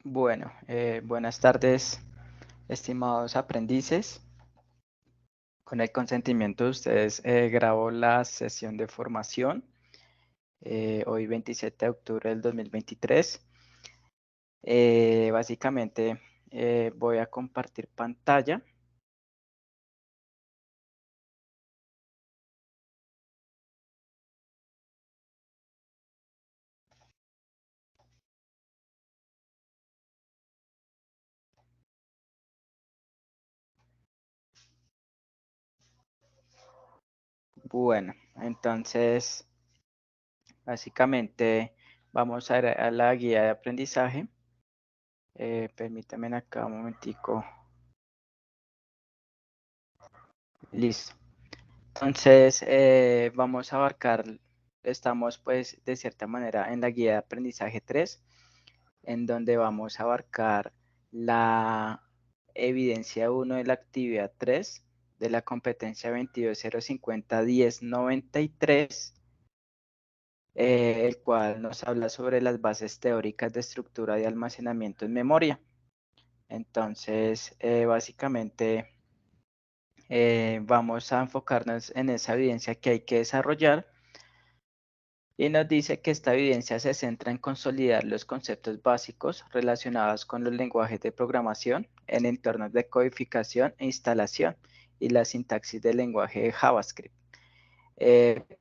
Bueno, buenas tardes, estimados aprendices. Con el consentimiento de ustedes, grabo la sesión de formación hoy 27 de octubre del 2023. Básicamente voy a compartir pantalla. Bueno, entonces básicamente vamos a ir a la guía de aprendizaje. Permítanme acá un momentico. Listo. Entonces, vamos a abarcar, estamos pues de cierta manera en la guía de aprendizaje 3, en donde vamos a abarcar la evidencia 1 de la actividad 3 de la competencia 22050-1093, el cual nos habla sobre las bases teóricas de estructura de almacenamiento en memoria. Entonces, básicamente vamos a enfocarnos en esa evidencia que hay que desarrollar. Y nos dice que esta evidencia se centra en consolidar los conceptos básicos relacionados con los lenguajes de programación en entornos de codificación e instalación y la sintaxis del lenguaje de JavaScript.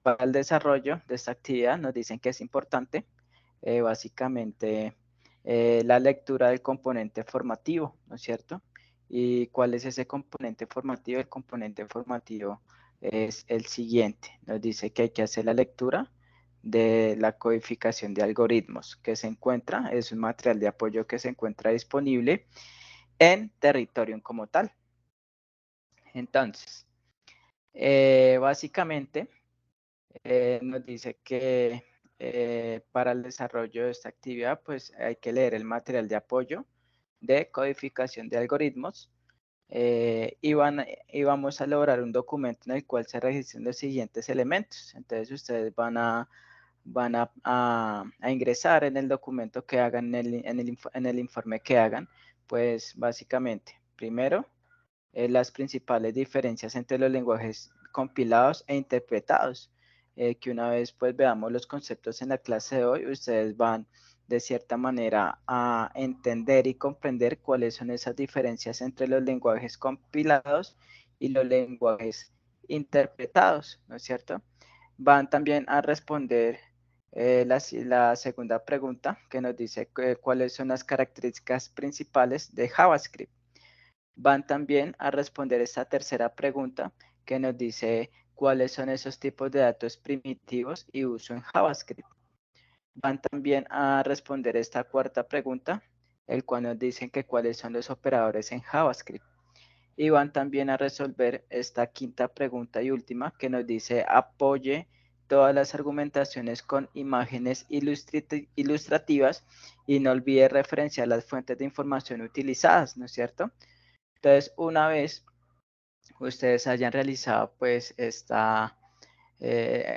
Para el desarrollo de esta actividad nos dicen que es importante básicamente la lectura del componente formativo, ¿no es cierto? ¿Y cuál es ese componente formativo? El componente formativo es el siguiente. Nos dice que hay que hacer la lectura de la codificación de algoritmos que se encuentra, es un material de apoyo que se encuentra disponible en Territorium como tal. Entonces, básicamente nos dice que para el desarrollo de esta actividad, pues hay que leer el material de apoyo de codificación de algoritmos y vamos a lograr un documento en el cual se registren los siguientes elementos. Entonces ustedes van a ingresar en el documento que hagan, en el informe que hagan, pues básicamente, primero, las principales diferencias entre los lenguajes compilados e interpretados, que una vez pues veamos los conceptos en la clase de hoy, ustedes van de cierta manera a entender y comprender cuáles son esas diferencias entre los lenguajes compilados y los lenguajes interpretados, ¿no es cierto? Van también a responder la segunda pregunta que nos dice cuáles son las características principales de JavaScript. Van también a responder esta tercera pregunta que nos dice cuáles son esos tipos de datos primitivos y uso en JavaScript. Van también a responder esta cuarta pregunta, el cual nos dicen que cuáles son los operadores en JavaScript. Y van también a resolver esta quinta pregunta y última que nos dice apoye todas las argumentaciones con imágenes ilustrativas y no olvide referenciar las fuentes de información utilizadas, ¿no es cierto? Entonces, una vez ustedes hayan realizado pues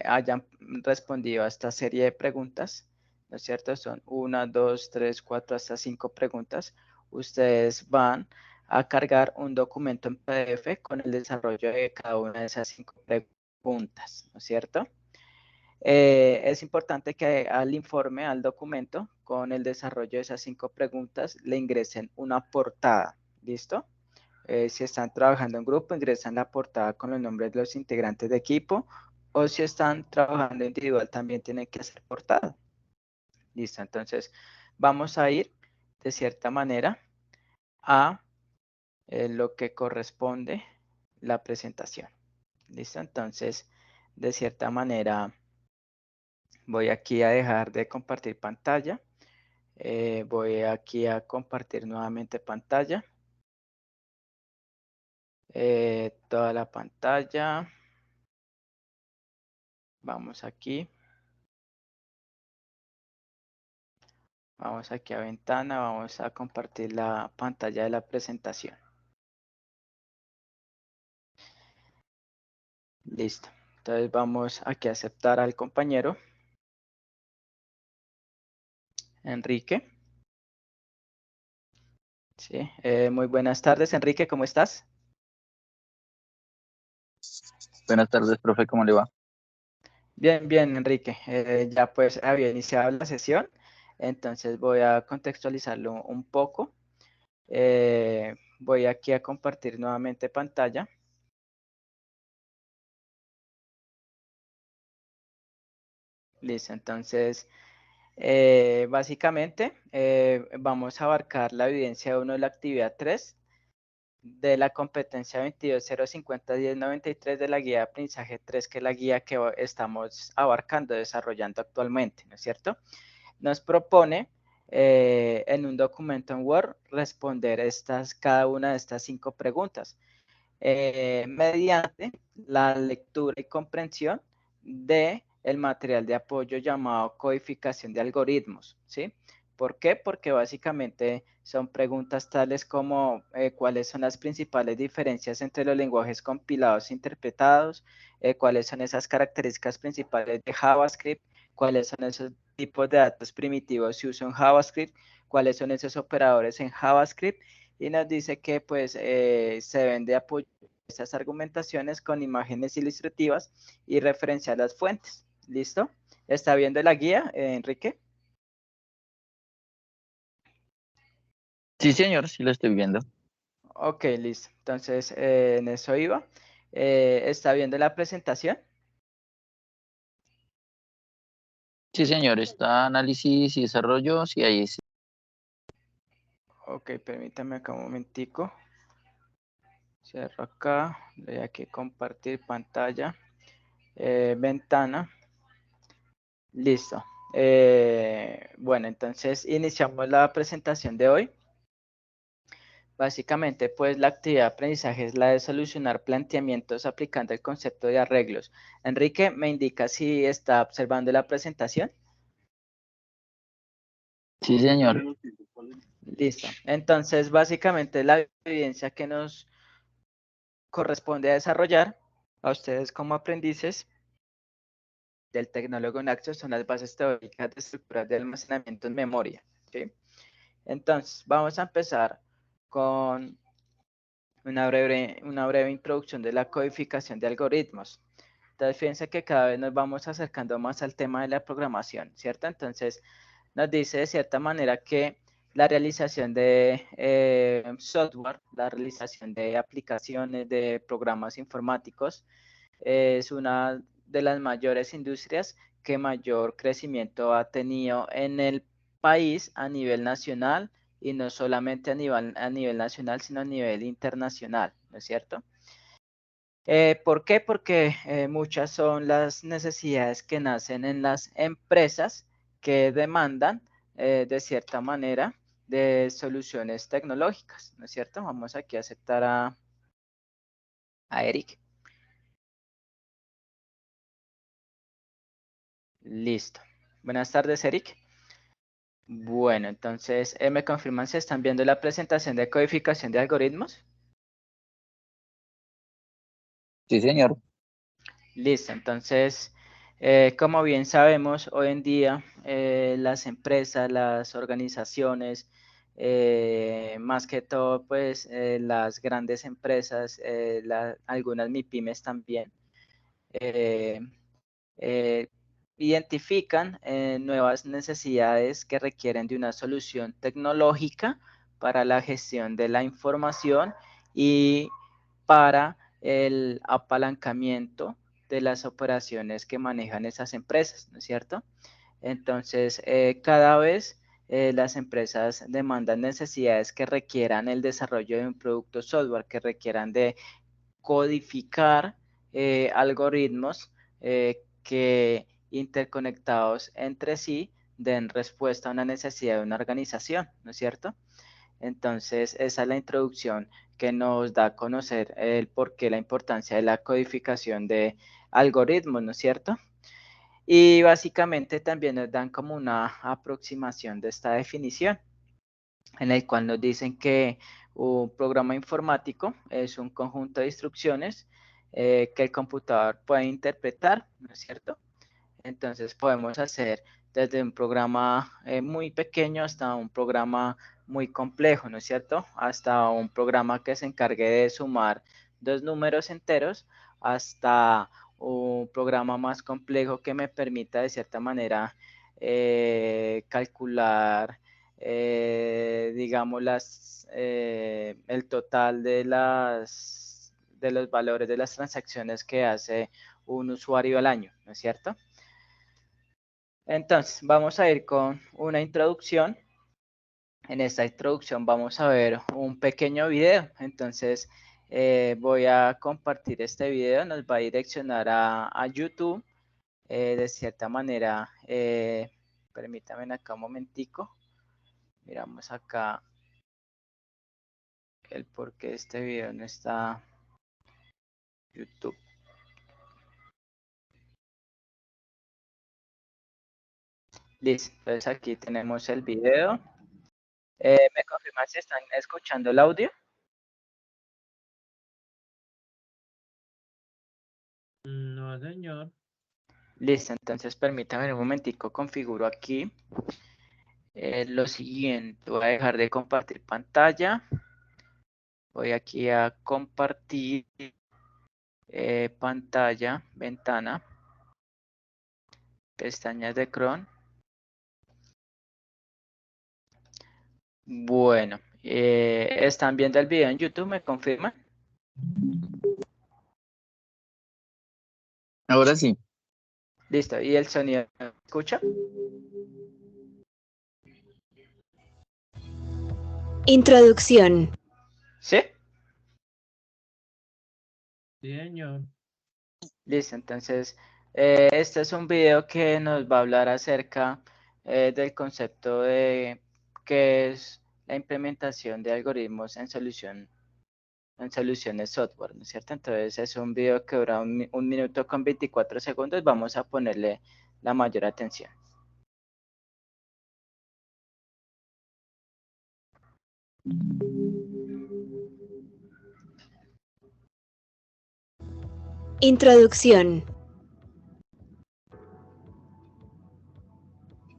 hayan respondido a esta serie de preguntas, ¿no es cierto? Son 1, 2, 3, 4, hasta 5 preguntas. Ustedes van a cargar un documento en PDF con el desarrollo de cada una de esas 5 preguntas, ¿no es cierto? Es importante que al informe, al documento, con el desarrollo de esas 5 preguntas, le ingresen una portada, ¿listo? Si están trabajando en grupo, ingresan la portada con los nombres de los integrantes de equipo, o si están trabajando individual, también tienen que hacer portada. Listo, entonces vamos a ir de cierta manera a lo que corresponde la presentación. Listo, entonces de cierta manera voy aquí a dejar de compartir pantalla. Voy aquí a compartir nuevamente pantalla. Toda la pantalla. Vamos aquí. Vamos aquí a ventana, vamos a compartir la pantalla de la presentación. Listo. Entonces vamos aquí a aceptar al compañero Enrique. Sí, muy buenas tardes, Enrique, ¿cómo estás? Buenas tardes, profe, ¿cómo le va? Bien, bien, Enrique. Ya pues había iniciado la sesión, entonces voy a contextualizarlo un poco. Voy aquí a compartir nuevamente pantalla. Listo, entonces básicamente vamos a abarcar la evidencia 1 de la actividad 3 de la competencia 22.050.1093 de la guía de aprendizaje 3, que es la guía que estamos abarcando, desarrollando actualmente, ¿no es cierto? Nos propone en un documento en Word responder cada una de estas 5 preguntas mediante la lectura y comprensión de el material de apoyo llamado codificación de algoritmos, ¿sí? ¿Por qué? Porque básicamente son preguntas tales como cuáles son las principales diferencias entre los lenguajes compilados e interpretados, cuáles son esas características principales de JavaScript, cuáles son esos tipos de datos primitivos si uso en JavaScript, cuáles son esos operadores en JavaScript, y nos dice que pues se deben de apoyar estas argumentaciones con imágenes ilustrativas y referenciar las fuentes. ¿Listo? ¿Está viendo la guía, Enrique? Sí, señor, sí lo estoy viendo. Ok, listo. Entonces, en eso iba. ¿Está viendo la presentación? Sí, señor, está análisis y desarrollo, sí, ahí sí. Ok, permítame acá un momentico. Cierro acá. Voy aquí a compartir pantalla. Ventana. Listo. Bueno, entonces iniciamos la presentación de hoy. Básicamente, pues la actividad de aprendizaje es la de solucionar planteamientos aplicando el concepto de arreglos. Enrique, ¿me indica si está observando la presentación? Sí, señor. Listo. Entonces, básicamente la evidencia que nos corresponde a desarrollar a ustedes como aprendices del tecnólogo en Access son las bases teóricas de estructuras de almacenamiento en memoria. ¿Sí? Entonces, vamos a empezar con una breve introducción de la codificación de algoritmos. Entonces, fíjense que cada vez nos vamos acercando más al tema de la programación, ¿cierto? Entonces, nos dice de cierta manera que la realización de software, la realización de aplicaciones, de programas informáticos, es una de las mayores industrias que mayor crecimiento ha tenido en el país a nivel nacional y no solamente a nivel nacional, sino a nivel internacional, ¿no es cierto? ¿Por qué? Porque muchas son las necesidades que nacen en las empresas que demandan, de cierta manera, de soluciones tecnológicas, ¿no es cierto? Vamos aquí a aceptar a Eric. Listo. Buenas tardes, Eric. Bueno, entonces, ¿me confirman si están viendo la presentación de codificación de algoritmos? Sí, señor. Listo, entonces, como bien sabemos, hoy en día las empresas, las organizaciones, más que todo, pues las grandes empresas, algunas MIPIMES también, eh, eh, identifican nuevas necesidades que requieren de una solución tecnológica para la gestión de la información y para el apalancamiento de las operaciones que manejan esas empresas, ¿no es cierto? Entonces, cada vez las empresas demandan necesidades que requieran el desarrollo de un producto software, que requieran de codificar algoritmos que interconectados entre sí den respuesta a una necesidad de una organización, ¿no es cierto? Entonces, esa es la introducción que nos da a conocer el porqué, la importancia de la codificación de algoritmos, ¿no es cierto? Y básicamente también nos dan como una aproximación de esta definición, en el cual nos dicen que un programa informático es un conjunto de instrucciones que el computador puede interpretar, ¿no es cierto? Entonces podemos hacer desde un programa muy pequeño hasta un programa muy complejo, ¿no es cierto? Hasta un programa que se encargue de sumar dos números enteros, hasta un programa más complejo que me permita de cierta manera calcular, digamos, el total de los valores de las transacciones que hace un usuario al año, ¿no es cierto? Entonces, vamos a ir con una introducción. En esta introducción vamos a ver un pequeño video. Entonces, voy a compartir este video, nos va a direccionar a YouTube. De cierta manera, permítanme acá un momentico. Miramos acá el por qué este video no está en YouTube. Listo, entonces aquí tenemos el video. ¿Me confirman si están escuchando el audio? No, señor. Listo, entonces permítame un momentico, configuro aquí. Lo siguiente, voy a dejar de compartir pantalla. Voy aquí a compartir pantalla, ventana, pestañas de Chrome. Bueno, ¿están viendo el video en YouTube? ¿Me confirman? Ahora sí. Listo, ¿y el sonido me escucha? Introducción. ¿Sí? Sí, señor. Listo, entonces este es un video que nos va a hablar acerca del concepto de qué es la implementación de algoritmos en soluciones software, ¿no es cierto? Entonces es un video que dura un minuto con 24 segundos, vamos a ponerle la mayor atención. Introducción.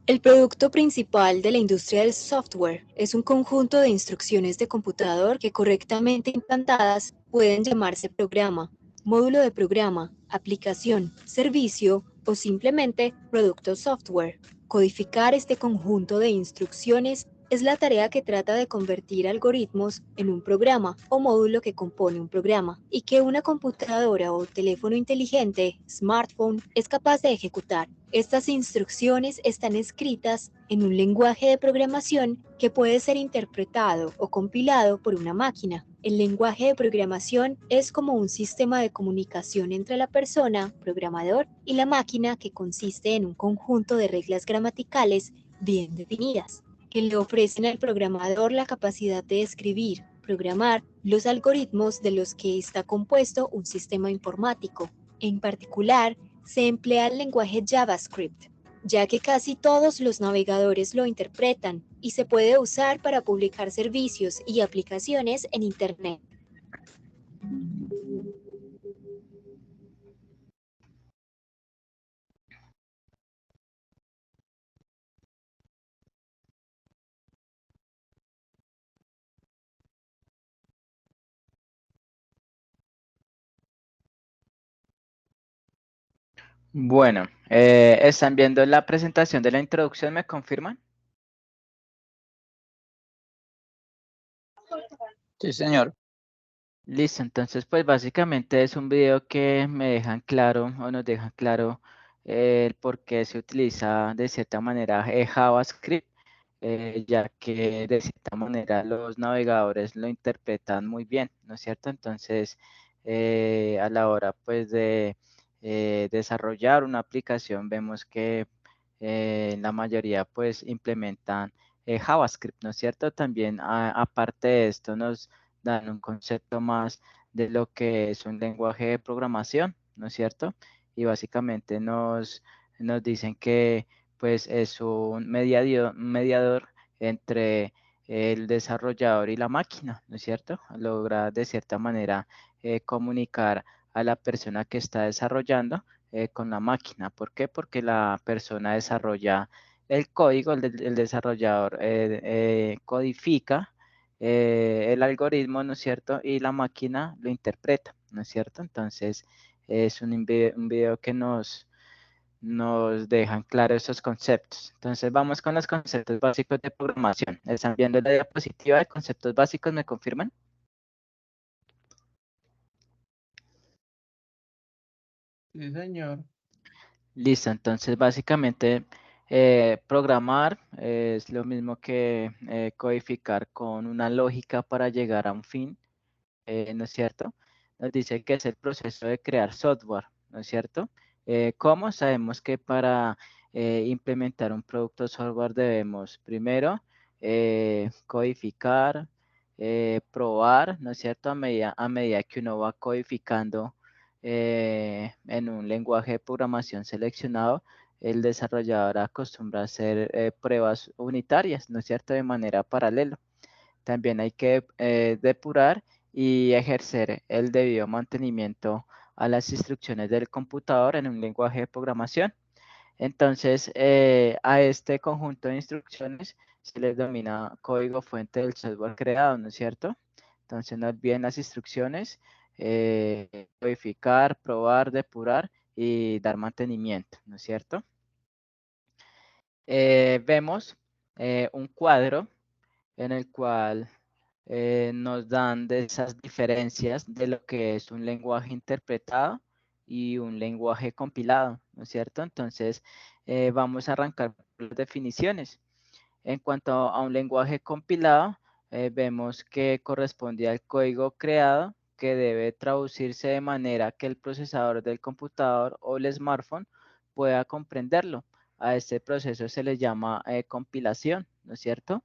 El producto principal de la industria del software es un conjunto de instrucciones de computador que correctamente implantadas pueden llamarse programa, módulo de programa, aplicación, servicio o simplemente producto software. Codificar este conjunto de instrucciones es la tarea que trata de convertir algoritmos en un programa o módulo que compone un programa y que una computadora o teléfono inteligente, smartphone, es capaz de ejecutar. Estas instrucciones están escritas en un lenguaje de programación que puede ser interpretado o compilado por una máquina. El lenguaje de programación es como un sistema de comunicación entre la persona, programador, y la máquina que consiste en un conjunto de reglas gramaticales bien definidas, que le ofrecen al programador la capacidad de escribir, programar los algoritmos de los que está compuesto un sistema informático. En particular, se emplea el lenguaje JavaScript, ya que casi todos los navegadores lo interpretan y se puede usar para publicar servicios y aplicaciones en Internet. Bueno, ¿están viendo la presentación de la introducción? ¿Me confirman? Sí, señor. Listo, entonces pues básicamente es un video que me dejan claro o nos dejan claro el por qué se utiliza de cierta manera JavaScript, ya que de cierta manera los navegadores lo interpretan muy bien, ¿no es cierto? Entonces a la hora pues de desarrollar una aplicación vemos que la mayoría pues implementan JavaScript, ¿no es cierto? También aparte de esto nos dan un concepto más de lo que es un lenguaje de programación, ¿no es cierto? Y básicamente nos dicen que pues es un mediador entre el desarrollador y la máquina, ¿no es cierto? Logra de cierta manera comunicar a la persona que está desarrollando con la máquina. ¿Por qué? Porque la persona desarrolla el código, el desarrollador codifica el algoritmo, ¿no es cierto? Y la máquina lo interpreta, ¿no es cierto? Entonces, es un video que nos dejan claros esos conceptos. Entonces, vamos con los conceptos básicos de programación. ¿Están viendo la diapositiva de conceptos básicos? ¿Me confirman? Sí, señor. Listo, entonces básicamente programar es lo mismo que codificar con una lógica para llegar a un fin, ¿no es cierto? Nos dice que es el proceso de crear software, ¿no es cierto? ¿Cómo? Sabemos que para implementar un producto software debemos primero codificar, probar, ¿no es cierto? A medida que uno va codificando en un lenguaje de programación seleccionado, el desarrollador acostumbra a hacer pruebas unitarias, ¿no es cierto? De manera paralela. También hay que depurar y ejercer el debido mantenimiento a las instrucciones del computador en un lenguaje de programación. Entonces, a este conjunto de instrucciones se les denomina código fuente del software creado, ¿no es cierto? Entonces, no olviden las instrucciones, codificar, probar, depurar y dar mantenimiento, ¿no es cierto? Vemos un cuadro en el cual nos dan de esas diferencias de lo que es un lenguaje interpretado y un lenguaje compilado, ¿no es cierto? Entonces, vamos a arrancar por las definiciones. En cuanto a un lenguaje compilado, vemos que corresponde al código creado que debe traducirse de manera que el procesador del computador o el smartphone pueda comprenderlo. A este proceso se le llama compilación, ¿no es cierto?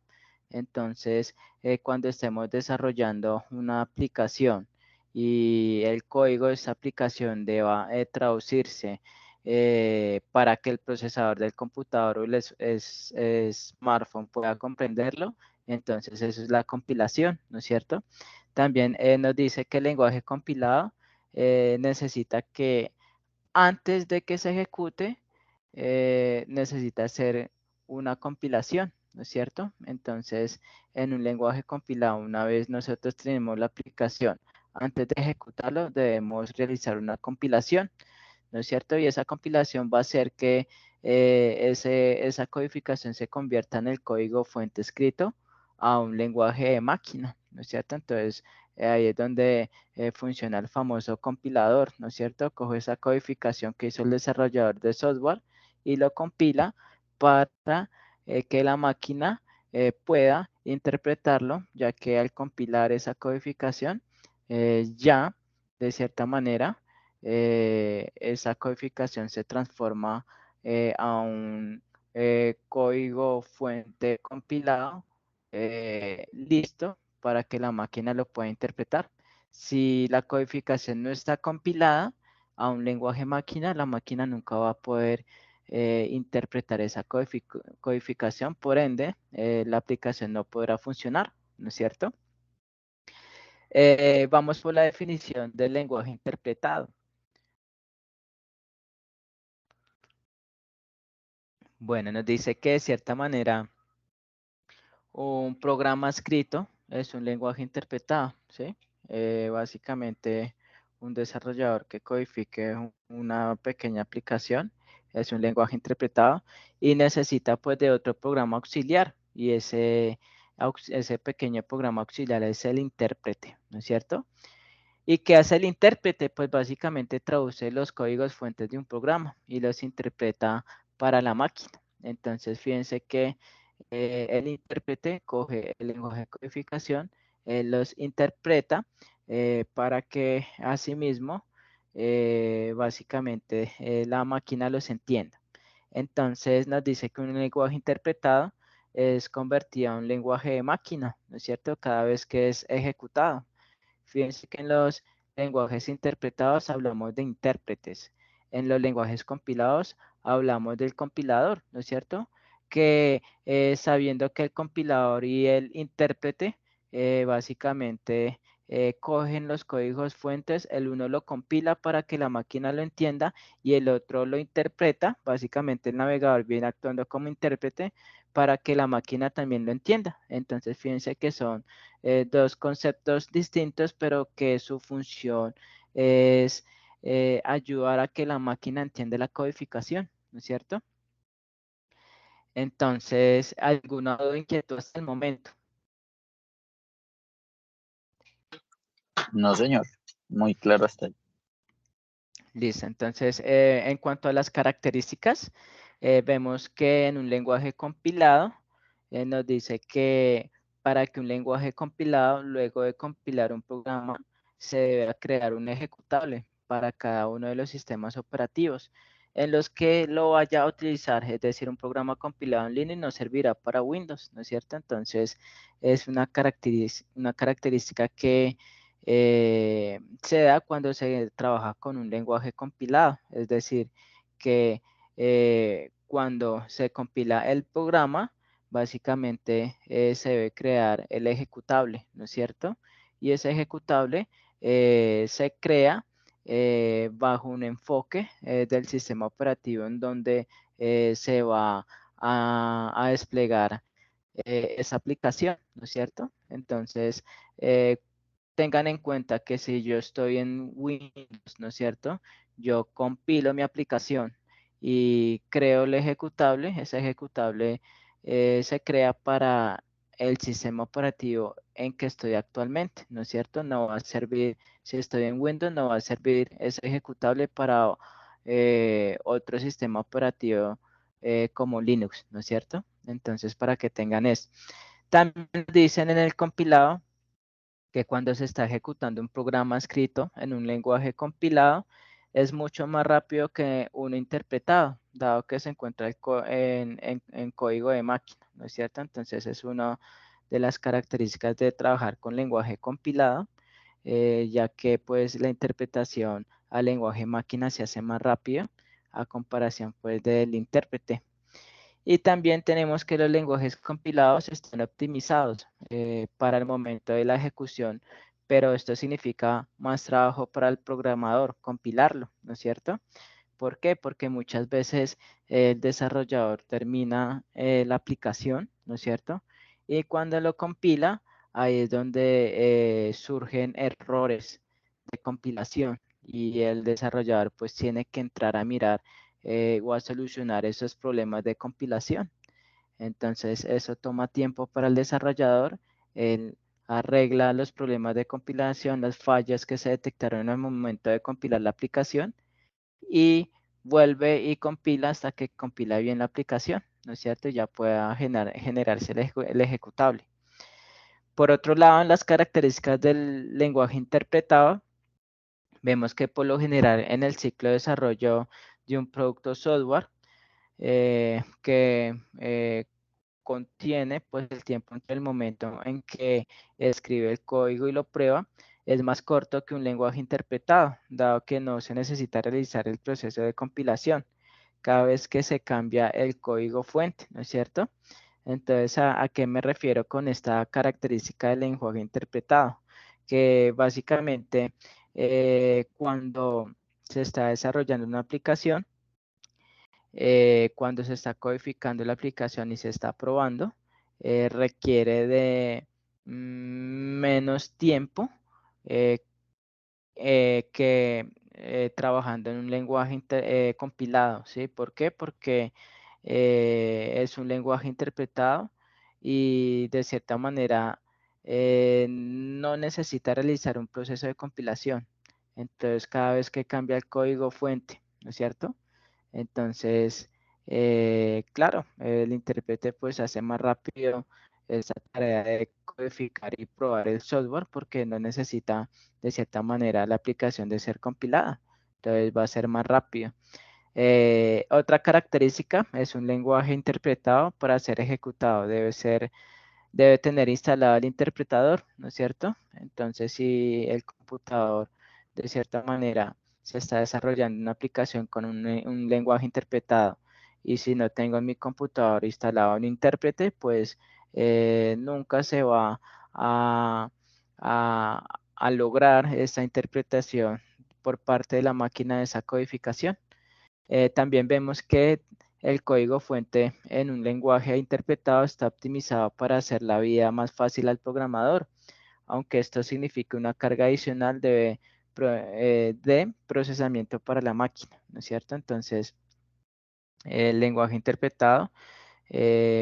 Entonces, cuando estemos desarrollando una aplicación y el código de esa aplicación deba traducirse para que el procesador del computador o el smartphone pueda comprenderlo, entonces eso es la compilación, ¿no es cierto? También nos dice que el lenguaje compilado necesita que antes de que se ejecute, necesita hacer una compilación, ¿no es cierto? Entonces, en un lenguaje compilado, una vez nosotros tenemos la aplicación, antes de ejecutarlo, debemos realizar una compilación, ¿no es cierto? Y esa compilación va a hacer que esa codificación se convierta en el código fuente escrito a un lenguaje de máquina, ¿no es cierto? Entonces, ahí es donde funciona el famoso compilador, ¿no es cierto? Coge esa codificación que hizo el desarrollador de software y lo compila para que la máquina pueda interpretarlo, ya que al compilar esa codificación, ya de cierta manera, esa codificación se transforma a un código fuente compilado listo para que la máquina lo pueda interpretar. Si la codificación no está compilada a un lenguaje máquina, la máquina nunca va a poder interpretar esa codificación, por ende, la aplicación no podrá funcionar, ¿no es cierto? Vamos por la definición del lenguaje interpretado. Bueno, nos dice que de cierta manera un programa escrito es un lenguaje interpretado, ¿sí? Básicamente un desarrollador que codifique una pequeña aplicación es un lenguaje interpretado y necesita pues de otro programa auxiliar y ese pequeño programa auxiliar es el intérprete, ¿no es cierto? ¿Y qué hace el intérprete? Pues básicamente traduce los códigos fuentes de un programa y los interpreta para la máquina. Entonces, fíjense que el intérprete coge el lenguaje de codificación, los interpreta para que asimismo, básicamente, la máquina los entienda. Entonces, nos dice que un lenguaje interpretado es convertido a un lenguaje de máquina, ¿no es cierto? Cada vez que es ejecutado. Fíjense que en los lenguajes interpretados hablamos de intérpretes. En los lenguajes compilados hablamos del compilador, ¿no es cierto? Que sabiendo que el compilador y el intérprete básicamente cogen los códigos fuentes, el uno lo compila para que la máquina lo entienda y el otro lo interpreta. Básicamente el navegador viene actuando como intérprete para que la máquina también lo entienda. Entonces fíjense que son dos conceptos distintos, pero que su función es ayudar a que la máquina entienda la codificación, ¿no es cierto? Entonces, ¿alguna duda o inquietud hasta el momento? No, señor. Muy claro hasta ahí. Listo, entonces en cuanto a las características, vemos que en un lenguaje compilado nos dice que para que un lenguaje compilado, luego de compilar un programa, se debe crear un ejecutable para cada uno de los sistemas operativos en los que lo vaya a utilizar, es decir, un programa compilado en Linux no servirá para Windows, ¿no es cierto? Entonces es una característica que se da cuando se trabaja con un lenguaje compilado, es decir, que cuando se compila el programa, básicamente se debe crear el ejecutable, ¿no es cierto? Y ese ejecutable se crea bajo un enfoque del sistema operativo en donde se va a desplegar esa aplicación, ¿no es cierto? Entonces, tengan en cuenta que si yo estoy en Windows, ¿no es cierto? Yo compilo mi aplicación y creo el ejecutable. Ese ejecutable se crea para el sistema operativo en que estoy actualmente, ¿no es cierto? No va a servir, si estoy en Windows, no va a servir ese ejecutable para otro sistema operativo como Linux, ¿no es cierto? Entonces, para que tengan eso. También dicen en el compilado que cuando se está ejecutando un programa escrito en un lenguaje compilado, es mucho más rápido que uno interpretado, dado que se encuentra en código de máquina, ¿no es cierto? Entonces es una de las características de trabajar con lenguaje compilado, ya que pues la interpretación al lenguaje máquina se hace más rápido a comparación pues del intérprete. Y también tenemos que los lenguajes compilados están optimizados para el momento de la ejecución, pero esto significa más trabajo para el programador, compilarlo, ¿no es cierto? ¿Por qué? Porque muchas veces el desarrollador termina la aplicación, ¿no es cierto? Y cuando lo compila, ahí es donde surgen errores de compilación y el desarrollador pues tiene que entrar a mirar o a solucionar esos problemas de compilación. Entonces eso toma tiempo para el desarrollador. Él arregla los problemas de compilación, las fallas que se detectaron en el momento de compilar la aplicación y vuelve y compila hasta que compila bien la aplicación, ¿no es cierto? Ya pueda generarse el ejecutable. Por otro lado, en las características del lenguaje interpretado, vemos que por lo general en el ciclo de desarrollo de un producto software, que contiene pues el tiempo entre el momento en que escribe el código y lo prueba es más corto que un lenguaje interpretado, dado que no se necesita realizar el proceso de compilación cada vez que se cambia el código fuente, ¿no es cierto? Entonces, ¿a qué me refiero con esta característica del lenguaje interpretado? Que básicamente cuando se está desarrollando una aplicación, cuando se está codificando la aplicación y se está probando, requiere de menos tiempo eh, que trabajando en un lenguaje compilado, ¿sí? ¿Por qué? Porque es un lenguaje interpretado y de cierta manera no necesita realizar un proceso de compilación. Entonces, cada vez que cambia el código fuente, ¿no es cierto? Entonces, claro, el intérprete pues hace más rápido esa tarea de codificar y probar el software porque no necesita de cierta manera la aplicación de ser compilada. Entonces va a ser más rápido. Otra característica es un lenguaje interpretado para ser ejecutado. Debe tener instalado el interpretador, ¿no es cierto? Entonces, si el computador de cierta manera se está desarrollando una aplicación con un lenguaje interpretado y si no tengo en mi computador instalado un intérprete, pues nunca se va a, a- a lograr esa interpretación por parte de la máquina de esa codificación. También vemos que el código fuente en un lenguaje interpretado está optimizado para hacer la vida más fácil al programador, aunque esto significa una carga adicional de procesamiento para la máquina, ¿no es cierto? Entonces, el lenguaje interpretado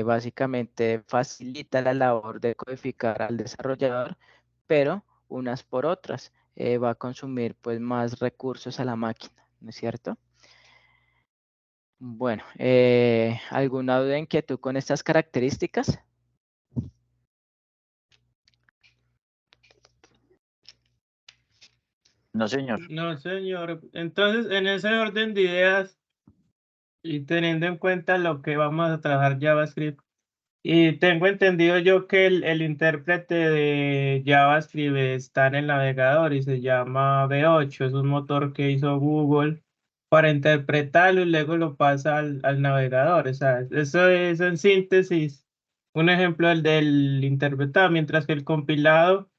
básicamente facilita la labor de codificar al desarrollador, pero unas por otras va a consumir pues más recursos a la máquina, ¿no es cierto? Bueno, ¿alguna duda, inquietud con estas características? No, señor. No, señor. Entonces, en ese orden de ideas y teniendo en cuenta lo que vamos a trabajar JavaScript, y tengo entendido yo que el intérprete de JavaScript está en el navegador y se llama V8, es un motor que hizo Google para interpretarlo y luego lo pasa al navegador. O sea, eso es en síntesis un ejemplo del interpretado, mientras que el compilado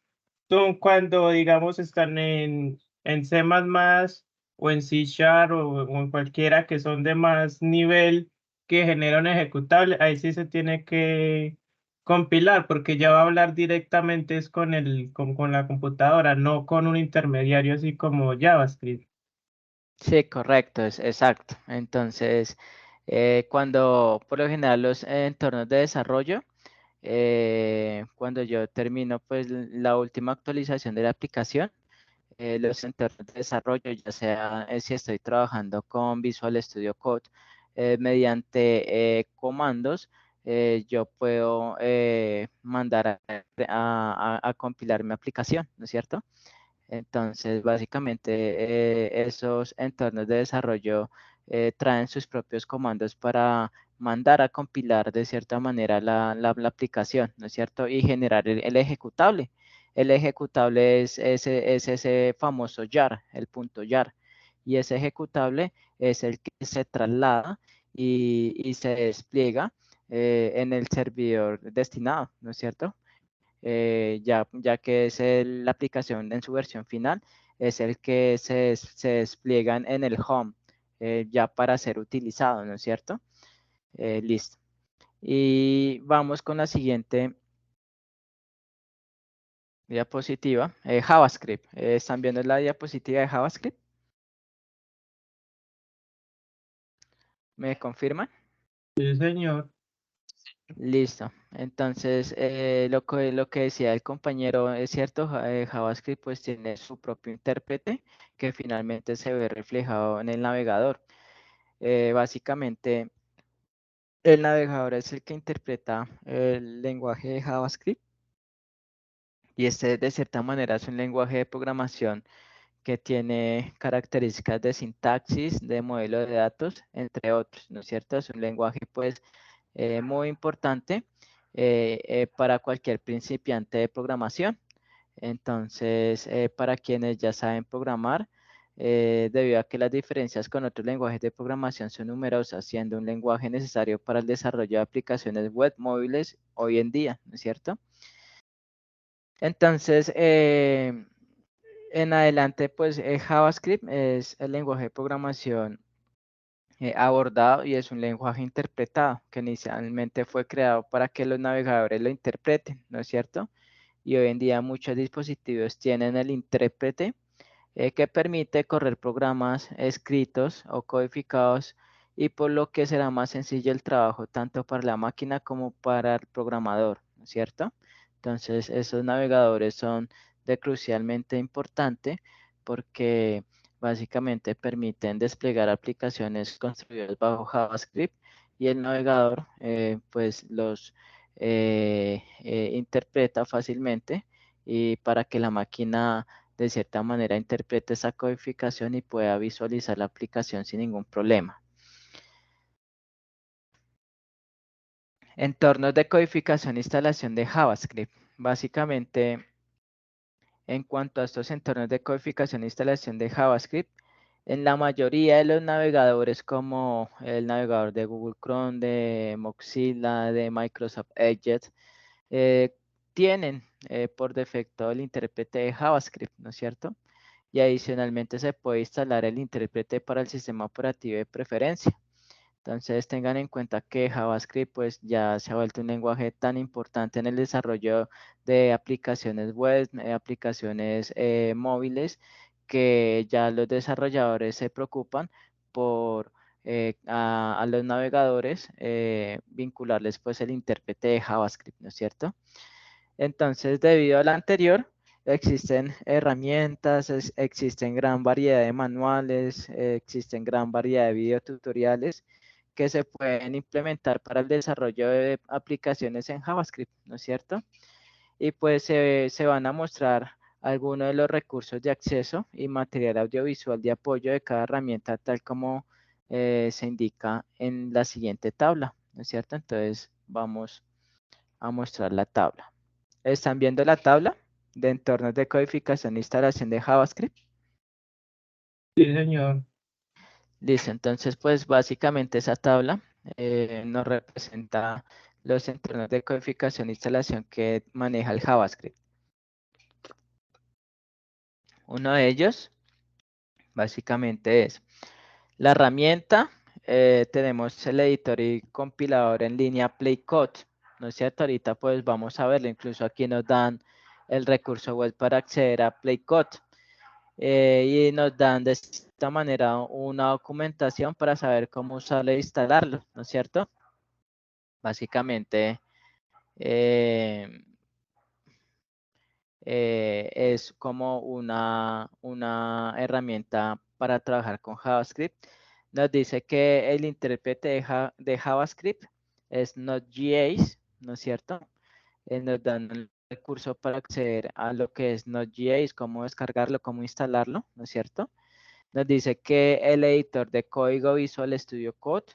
son cuando, digamos, están en C++ o en C# o en cualquiera que son de más nivel que genera un ejecutable, ahí sí se tiene que compilar porque ya va a hablar directamente es con la computadora, no con un intermediario así como JavaScript. Sí, correcto, es exacto. Entonces, cuando por lo general los entornos de desarrollo, cuando yo termino pues la última actualización de la aplicación, los entornos de desarrollo, ya sea si estoy trabajando con Visual Studio Code, mediante comandos, yo puedo mandar a compilar mi aplicación, ¿no es cierto? Entonces, básicamente, esos entornos de desarrollo traen sus propios comandos para mandar a compilar de cierta manera la aplicación, ¿no es cierto? Y generar el ejecutable. El ejecutable es ese famoso jar, el punto jar. Y ese ejecutable es el que se traslada y se despliega en el servidor destinado, ¿no es cierto? Ya que es la aplicación en su versión final, es el que se despliega en el home, ya para ser utilizado, ¿no es cierto? Listo. Y vamos con la siguiente diapositiva, JavaScript. ¿Están viendo la diapositiva de JavaScript? ¿Me confirman? Sí, señor. Listo. Entonces, lo que decía el compañero es cierto, JavaScript pues tiene su propio intérprete que finalmente se ve reflejado en el navegador. Básicamente, el navegador es el que interpreta el lenguaje de JavaScript y este de cierta manera es un lenguaje de programación que tiene características de sintaxis, de modelo de datos, entre otros, ¿no es cierto? Es un lenguaje pues muy importante para cualquier principiante de programación. Entonces, para quienes ya saben programar, debido a que las diferencias con otros lenguajes de programación son numerosas, siendo un lenguaje necesario para el desarrollo de aplicaciones web móviles hoy en día, ¿no es cierto? Entonces, en adelante, pues JavaScript es el lenguaje de programación abordado y es un lenguaje interpretado que inicialmente fue creado para que los navegadores lo interpreten, ¿no es cierto? Y hoy en día muchos dispositivos tienen el intérprete que permite correr programas escritos o codificados y por lo que será más sencillo el trabajo tanto para la máquina como para el programador, ¿no es cierto? Entonces, esos navegadores son de crucialmente importante porque básicamente permiten desplegar aplicaciones construidas bajo JavaScript y el navegador pues los interpreta fácilmente y para que la máquina de cierta manera interprete esa codificación y pueda visualizar la aplicación sin ningún problema. Entornos de codificación e instalación de JavaScript. Básicamente, en cuanto a estos entornos de codificación e instalación de JavaScript, en la mayoría de los navegadores como el navegador de Google Chrome, de Mozilla, de Microsoft Edge, eh, tienen por defecto el intérprete de JavaScript, ¿no es cierto? Y adicionalmente se puede instalar el intérprete para el sistema operativo de preferencia. Entonces tengan en cuenta que JavaScript pues ya se ha vuelto un lenguaje tan importante en el desarrollo de aplicaciones web, aplicaciones móviles, que ya los desarrolladores se preocupan por a los navegadores vincularles pues el intérprete de JavaScript, ¿no es cierto? Entonces, debido a lo anterior, existen herramientas, existen gran variedad de manuales, existen gran variedad de videotutoriales que se pueden implementar para el desarrollo de aplicaciones en JavaScript, ¿no es cierto? Y pues se van a mostrar algunos de los recursos de acceso y material audiovisual de apoyo de cada herramienta, tal como se indica en la siguiente tabla, ¿no es cierto? Entonces, vamos a mostrar la tabla. ¿Están viendo la tabla de entornos de codificación e instalación de JavaScript? Sí, señor. Listo, entonces pues básicamente esa tabla nos representa los entornos de codificación e instalación que maneja el JavaScript. Uno de ellos básicamente es la herramienta. Tenemos el editor y compilador en línea Playcode, ¿no es cierto? Ahorita pues vamos a verlo, incluso aquí nos dan el recurso web para acceder a Playcode. Y nos dan de esta manera una documentación para saber cómo usarlo e instalarlo, ¿no es cierto? Básicamente es como una herramienta para trabajar con JavaScript. Nos dice que el intérprete de JavaScript es Node.js, ¿no es cierto? Nos dan el recurso para acceder a lo que es Node.js, cómo descargarlo, cómo instalarlo, ¿no es cierto? Nos dice que el editor de código Visual Studio Code,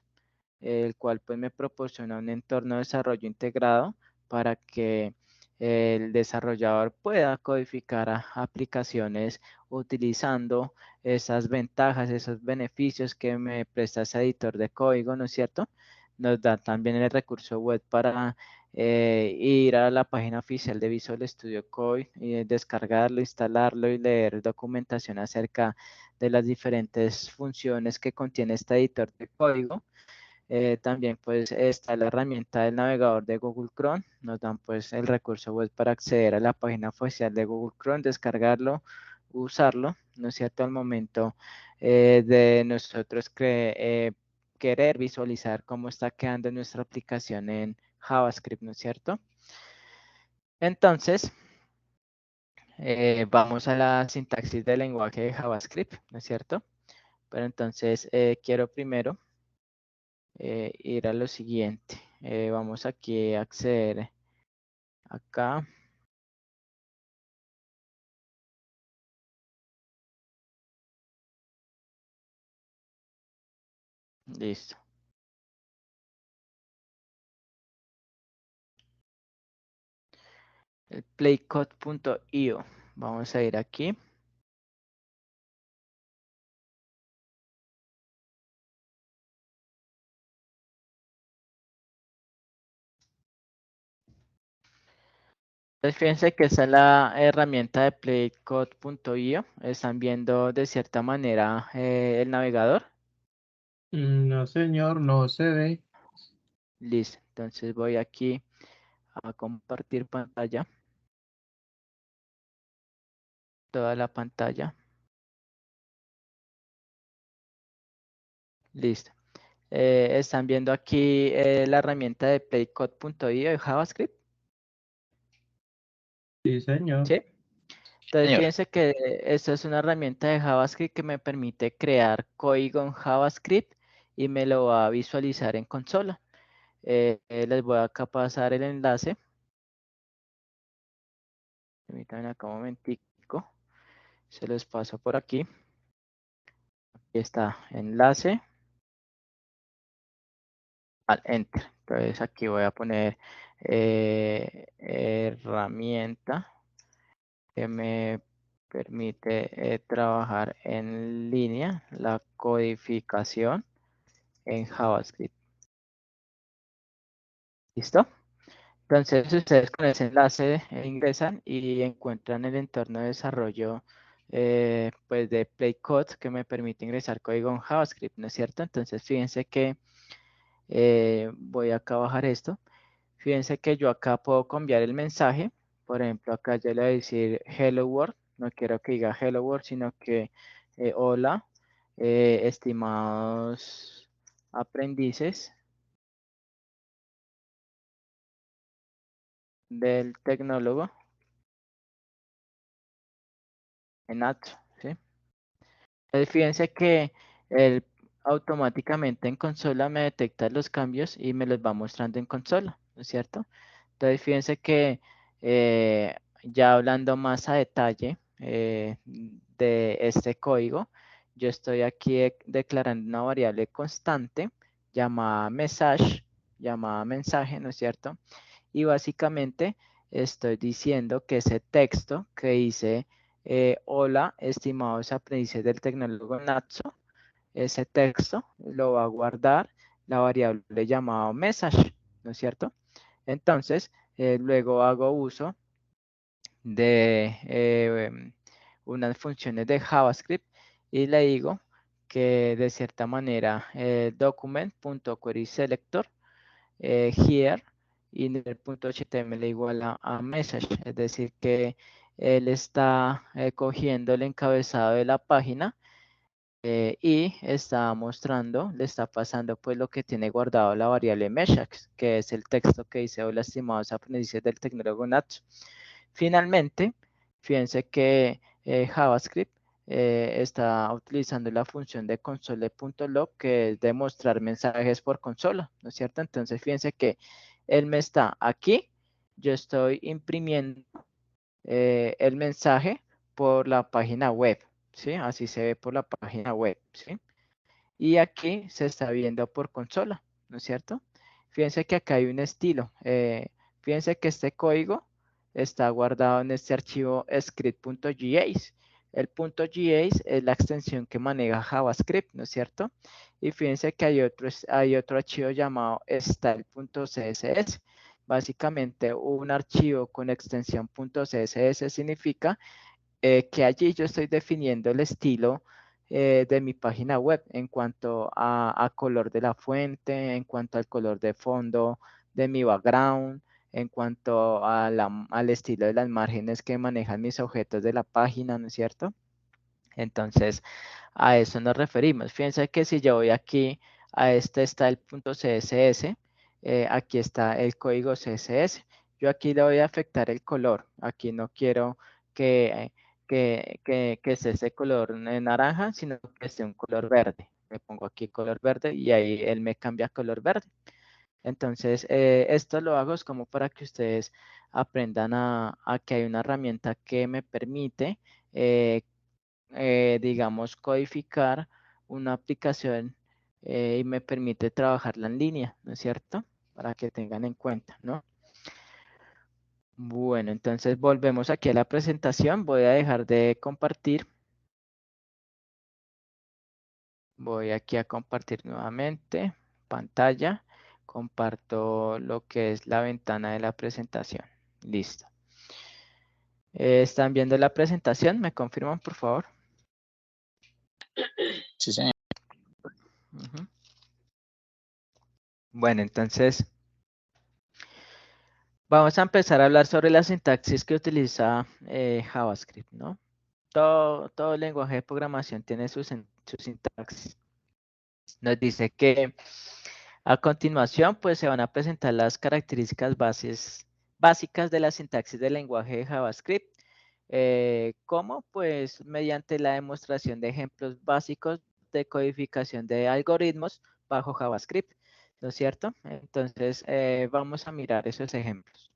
el cual pues me proporciona un entorno de desarrollo integrado para que el desarrollador pueda codificar aplicaciones utilizando esas ventajas, esos beneficios que me presta ese editor de código, ¿no es cierto? Nos da también el recurso web para ir a la página oficial de Visual Studio Code y descargarlo, instalarlo y leer documentación acerca de las diferentes funciones que contiene este editor de código. También pues está la herramienta del navegador de Google Chrome. Nos dan pues el recurso web para acceder a la página oficial de Google Chrome, descargarlo, usarlo, ¿no es cierto? Al momento de nosotros querer visualizar cómo está quedando nuestra aplicación en JavaScript, ¿no es cierto? Entonces, vamos a la sintaxis del lenguaje de JavaScript, ¿no es cierto? Pero entonces quiero primero ir a lo siguiente. Vamos aquí a acceder acá. Listo. El playcode.io. Vamos a ir aquí. Entonces fíjense que esa es la herramienta de playcode.io. Están viendo de cierta manera el navegador. No, señor, no se ve. Listo. Entonces voy aquí a compartir pantalla. Toda la pantalla. Listo. Están viendo aquí la herramienta de playcode.io de JavaScript. Sí, señor. ¿Sí? Entonces, Señor, fíjense que esta es una herramienta de JavaScript que me permite crear código en JavaScript y me lo va a visualizar en consola. Les voy acá a pasar el enlace. Permítanme acá un momentico. Se los paso por aquí. Aquí está, enlace al enter. Entonces aquí voy a poner herramienta que me permite trabajar en línea la codificación en JavaScript. ¿Listo? Entonces ustedes con ese enlace ingresan y encuentran el entorno de desarrollo pues de Playcode que me permite ingresar código en JavaScript, ¿no es cierto? Entonces fíjense que voy acá a bajar esto. Fíjense que yo acá puedo cambiar el mensaje. Por ejemplo, acá yo le voy a decir Hello World. No quiero que diga Hello World, sino que hola, estimados aprendices del tecnólogo en Atso, ¿sí? Entonces, fíjense que él automáticamente en consola me detecta los cambios y me los va mostrando en consola, ¿no es cierto? Entonces, fíjense que ya hablando más a detalle de este código, yo estoy aquí declarando una variable constante llamada message, llamada mensaje, ¿no es cierto? Y básicamente estoy diciendo que ese texto que dice hola, estimados aprendices del tecnólogo Natso, ese texto lo va a guardar la variable llamada message, ¿no es cierto? Entonces, luego hago uso de unas funciones de JavaScript y le digo que de cierta manera document.querySelector here y en el punto HTML igual a message, es decir que él está cogiendo el encabezado de la página y está mostrando, le está pasando pues lo que tiene guardado la variable message, que es el texto que dice hola estimados aprendices del tecnólogo Natsu. Finalmente, fíjense que JavaScript está utilizando la función de console.log que es de mostrar mensajes por consola, ¿no es cierto? Entonces, fíjense que él me está aquí, yo estoy imprimiendo el mensaje por la página web, ¿sí? Así se ve por la página web, ¿sí? Y aquí se está viendo por consola, ¿no es cierto? Fíjense que acá hay un estilo. Fíjense que este código está guardado en este archivo script.js. El .js es la extensión que maneja JavaScript, ¿no es cierto? Y fíjense que hay otro archivo llamado style.css. Básicamente un archivo con extensión .css significa que allí yo estoy definiendo el estilo de mi página web en cuanto a color de la fuente, en cuanto al color de fondo de mi background, en cuanto al estilo de las márgenes que manejan mis objetos de la página, ¿no es cierto? Entonces, a eso nos referimos. Fíjense que si yo voy aquí, a este está el punto CSS, aquí está el código CSS. Yo aquí le voy a afectar el color. Aquí no quiero que, que esté ese color naranja, sino que esté un color verde. Le pongo aquí color verde y ahí él me cambia a color verde. Entonces, esto lo hago es como para que ustedes aprendan a que hay una herramienta que me permite digamos, codificar una aplicación y me permite trabajarla en línea, ¿no es cierto? Para que tengan en cuenta, ¿no? Bueno, entonces volvemos aquí a la presentación. Voy a dejar de compartir. Voy aquí a compartir nuevamente pantalla. Comparto lo que es la ventana de la presentación. Listo. ¿Están viendo la presentación? ¿Me confirman, por favor? Sí, señor. Ujú. Bueno, entonces vamos a empezar a hablar sobre la sintaxis que utiliza JavaScript, ¿no? Todo lenguaje de programación tiene su sintaxis. Nos dice que a continuación, pues se van a presentar las características básicas de la sintaxis del lenguaje de JavaScript. ¿Cómo? Pues mediante la demostración de ejemplos básicos de codificación de algoritmos bajo JavaScript, ¿no es cierto? Entonces, vamos a mirar esos ejemplos.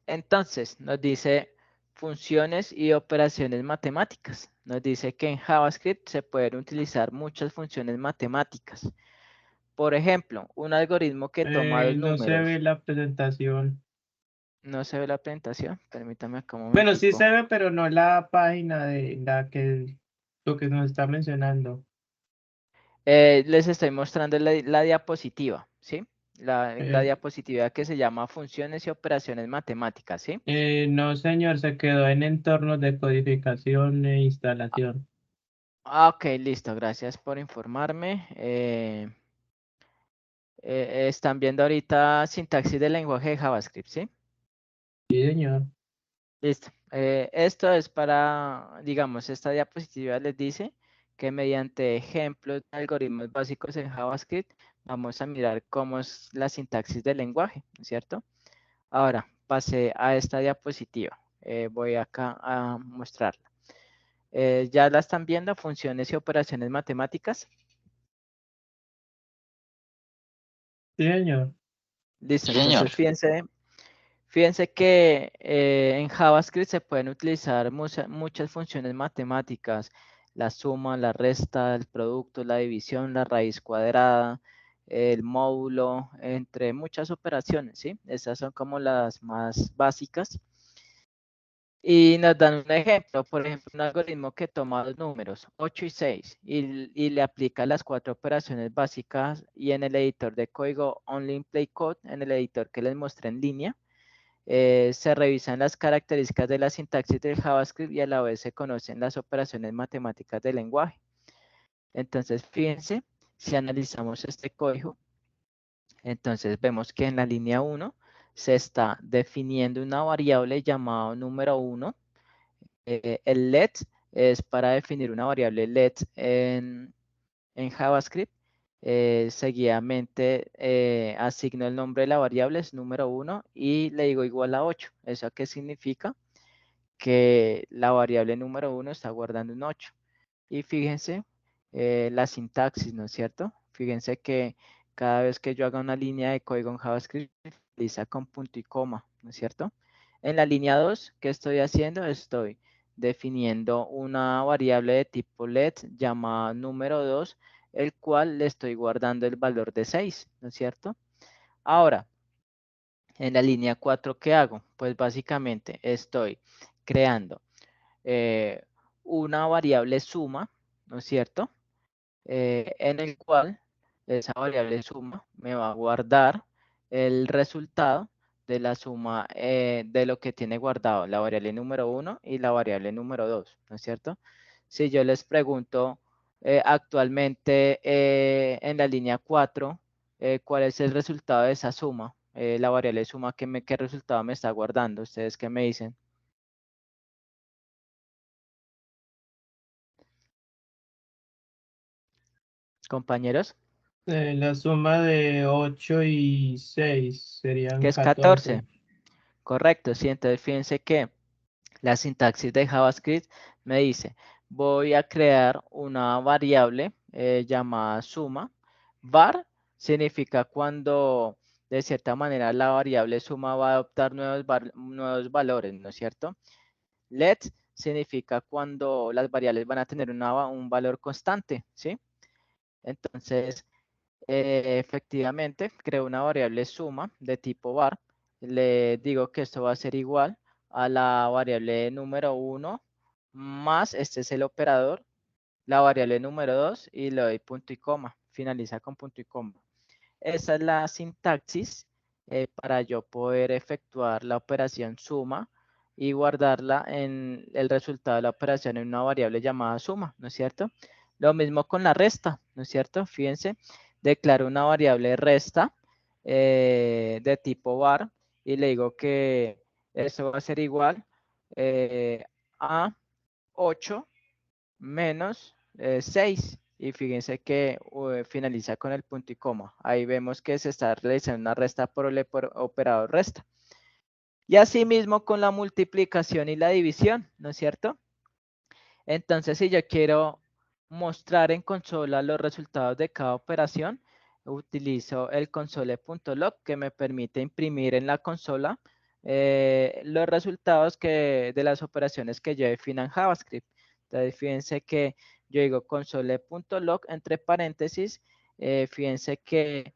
Entonces, nos dice funciones y operaciones matemáticas. Nos dice que en JavaScript se pueden utilizar muchas funciones matemáticas. Por ejemplo, un algoritmo que toma dos No se ve números. la presentación. No se ve la presentación. Permítame acá un Bueno, sí momentico. se ve, pero no la página de la que lo que nos está mencionando. Les estoy mostrando la diapositiva, ¿sí? La Eh, diapositiva que se llama funciones y operaciones matemáticas, ¿sí? no, señor, se quedó en entornos de codificación e instalación. Ok, listo, gracias por informarme. Están viendo ahorita sintaxis del lenguaje de JavaScript, ¿sí? Sí, señor. Listo. Esto es para, digamos, esta diapositiva les dice que mediante ejemplos de algoritmos básicos en JavaScript vamos a mirar cómo es la sintaxis del lenguaje, ¿no es cierto? Ahora, pasé a esta diapositiva. Voy acá a mostrarla. ¿Ya la están viendo? Funciones y operaciones matemáticas. Sí, señor. Listo, Sí, señor. entonces fíjense que en JavaScript se pueden utilizar muchas funciones matemáticas, la suma, la resta, el producto, la división, la raíz cuadrada, el módulo, entre muchas operaciones, ¿sí? Esas son como las más básicas. Y nos dan un ejemplo, por ejemplo, un algoritmo que toma dos números, 8 y 6, y le aplica las 4 operaciones básicas y en el editor de código Only Play Code, en el editor que les mostré en línea, se revisan las características de la sintaxis del JavaScript y a la vez se conocen las operaciones matemáticas del lenguaje. Entonces, fíjense, si analizamos este código, entonces vemos que en la línea 1 se está definiendo una variable llamada número 1. El let es para definir una variable let en JavaScript. Seguidamente asigno el nombre de la variable, es número 1, y le digo igual a 8. ¿Eso qué significa? Que la variable número 1 está guardando un 8. Y fíjense la sintaxis, ¿no es cierto? Fíjense que cada vez que yo haga una línea de código en JavaScript, utiliza con punto y coma, ¿no es cierto? En la línea 2, ¿qué estoy haciendo? Estoy definiendo una variable de tipo let llamada número 2, el cual le estoy guardando el valor de 6, ¿no es cierto? Ahora, en la línea 4, ¿qué hago? Pues básicamente estoy creando eh, una variable suma, ¿no es cierto? En el cual esa variable suma me va a guardar el resultado de la suma de lo que tiene guardado la variable número 1 y la variable número 2, ¿no es cierto? Si yo les pregunto actualmente en la línea 4, ¿cuál es el resultado de esa suma? La variable suma, ¿qué resultado me está guardando? ¿Ustedes qué me dicen? Compañeros, La suma de 8 y 6 que serían es 14. 14. Correcto, sí, entonces fíjense que la sintaxis de JavaScript me dice, voy a crear una variable llamada suma. Var significa cuando de cierta manera la variable suma va a adoptar nuevos valores, ¿no es cierto? Let significa cuando las variables van a tener un valor constante, ¿sí? Entonces, efectivamente, creo una variable suma de tipo var. Le digo que esto va a ser igual a la variable número 1 más, este es el operador, la variable número 2 y le doy punto y coma. Finaliza con punto y coma. Esa es la sintaxis para yo poder efectuar la operación suma y guardarla en el resultado de la operación en una variable llamada suma, ¿no es cierto? Lo mismo con la resta, ¿no es cierto? Fíjense, declaro una variable resta de tipo var y le digo que eso va a ser igual a 8 menos 6. Y fíjense que finaliza con el punto y coma. Ahí vemos que se está realizando una resta por el operador resta. Y asimismo con la multiplicación y la división, ¿no es cierto? Entonces, si yo quiero mostrar en consola los resultados de cada operación, utilizo el console.log que me permite imprimir en la consola los resultados de las operaciones que yo defina en JavaScript. Entonces, fíjense que yo digo console.log entre paréntesis. Fíjense que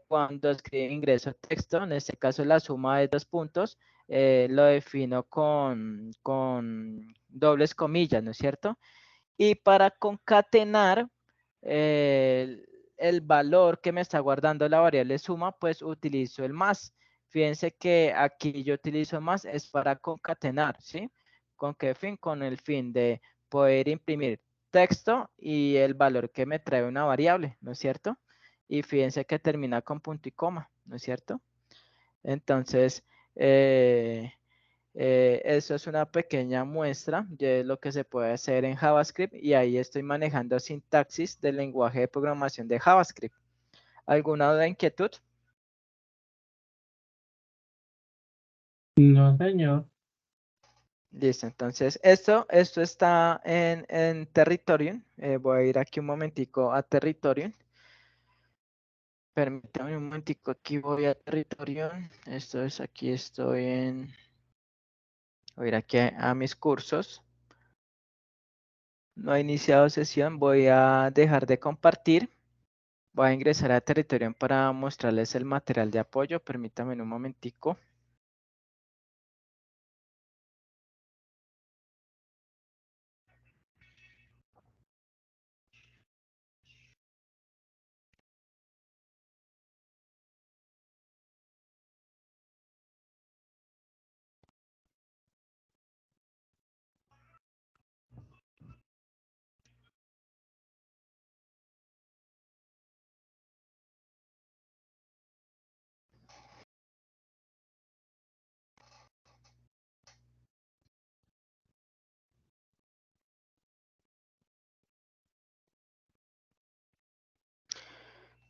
cuando escribo ingreso texto, en este caso la suma de 2 puntos, lo defino con dobles comillas, ¿no es cierto? Y para concatenar el valor que me está guardando la variable suma, pues utilizo el más. Fíjense que aquí yo utilizo más es para concatenar, ¿sí? ¿Con qué fin? Con el fin de poder imprimir texto y el valor que me trae una variable, ¿no es cierto? Y fíjense que termina con punto y coma, ¿no es cierto? Entonces, eso es una pequeña muestra de lo que se puede hacer en JavaScript y ahí estoy manejando sintaxis del lenguaje de programación de JavaScript. ¿Alguna duda, inquietud? No, señor. Listo, entonces esto está en Territorium. Voy a ir aquí un momentico a Territorium. Permítame un momentico, aquí voy a Territorium. Esto es, aquí estoy en... Voy a ir aquí a mis cursos. No he iniciado sesión, voy a dejar de compartir. Voy a ingresar a Territorium para mostrarles el material de apoyo. Permítanme un momentico.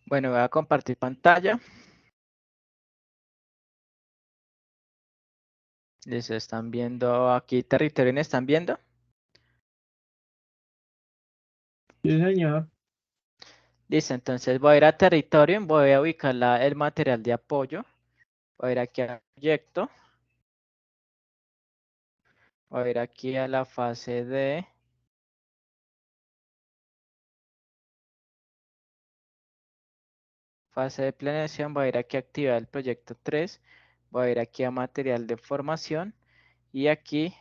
Bueno, voy a compartir pantalla. Les están viendo aquí Territorium, ¿están viendo? Sí, señor. Listo, entonces voy a ir a Territorium, voy a ubicar el material de apoyo. Voy a ir aquí a proyecto. Voy a ir aquí a la fase de... Fase de planeación, voy a ir aquí a activar el proyecto 3. Voy a ir aquí a material de formación. Y aquí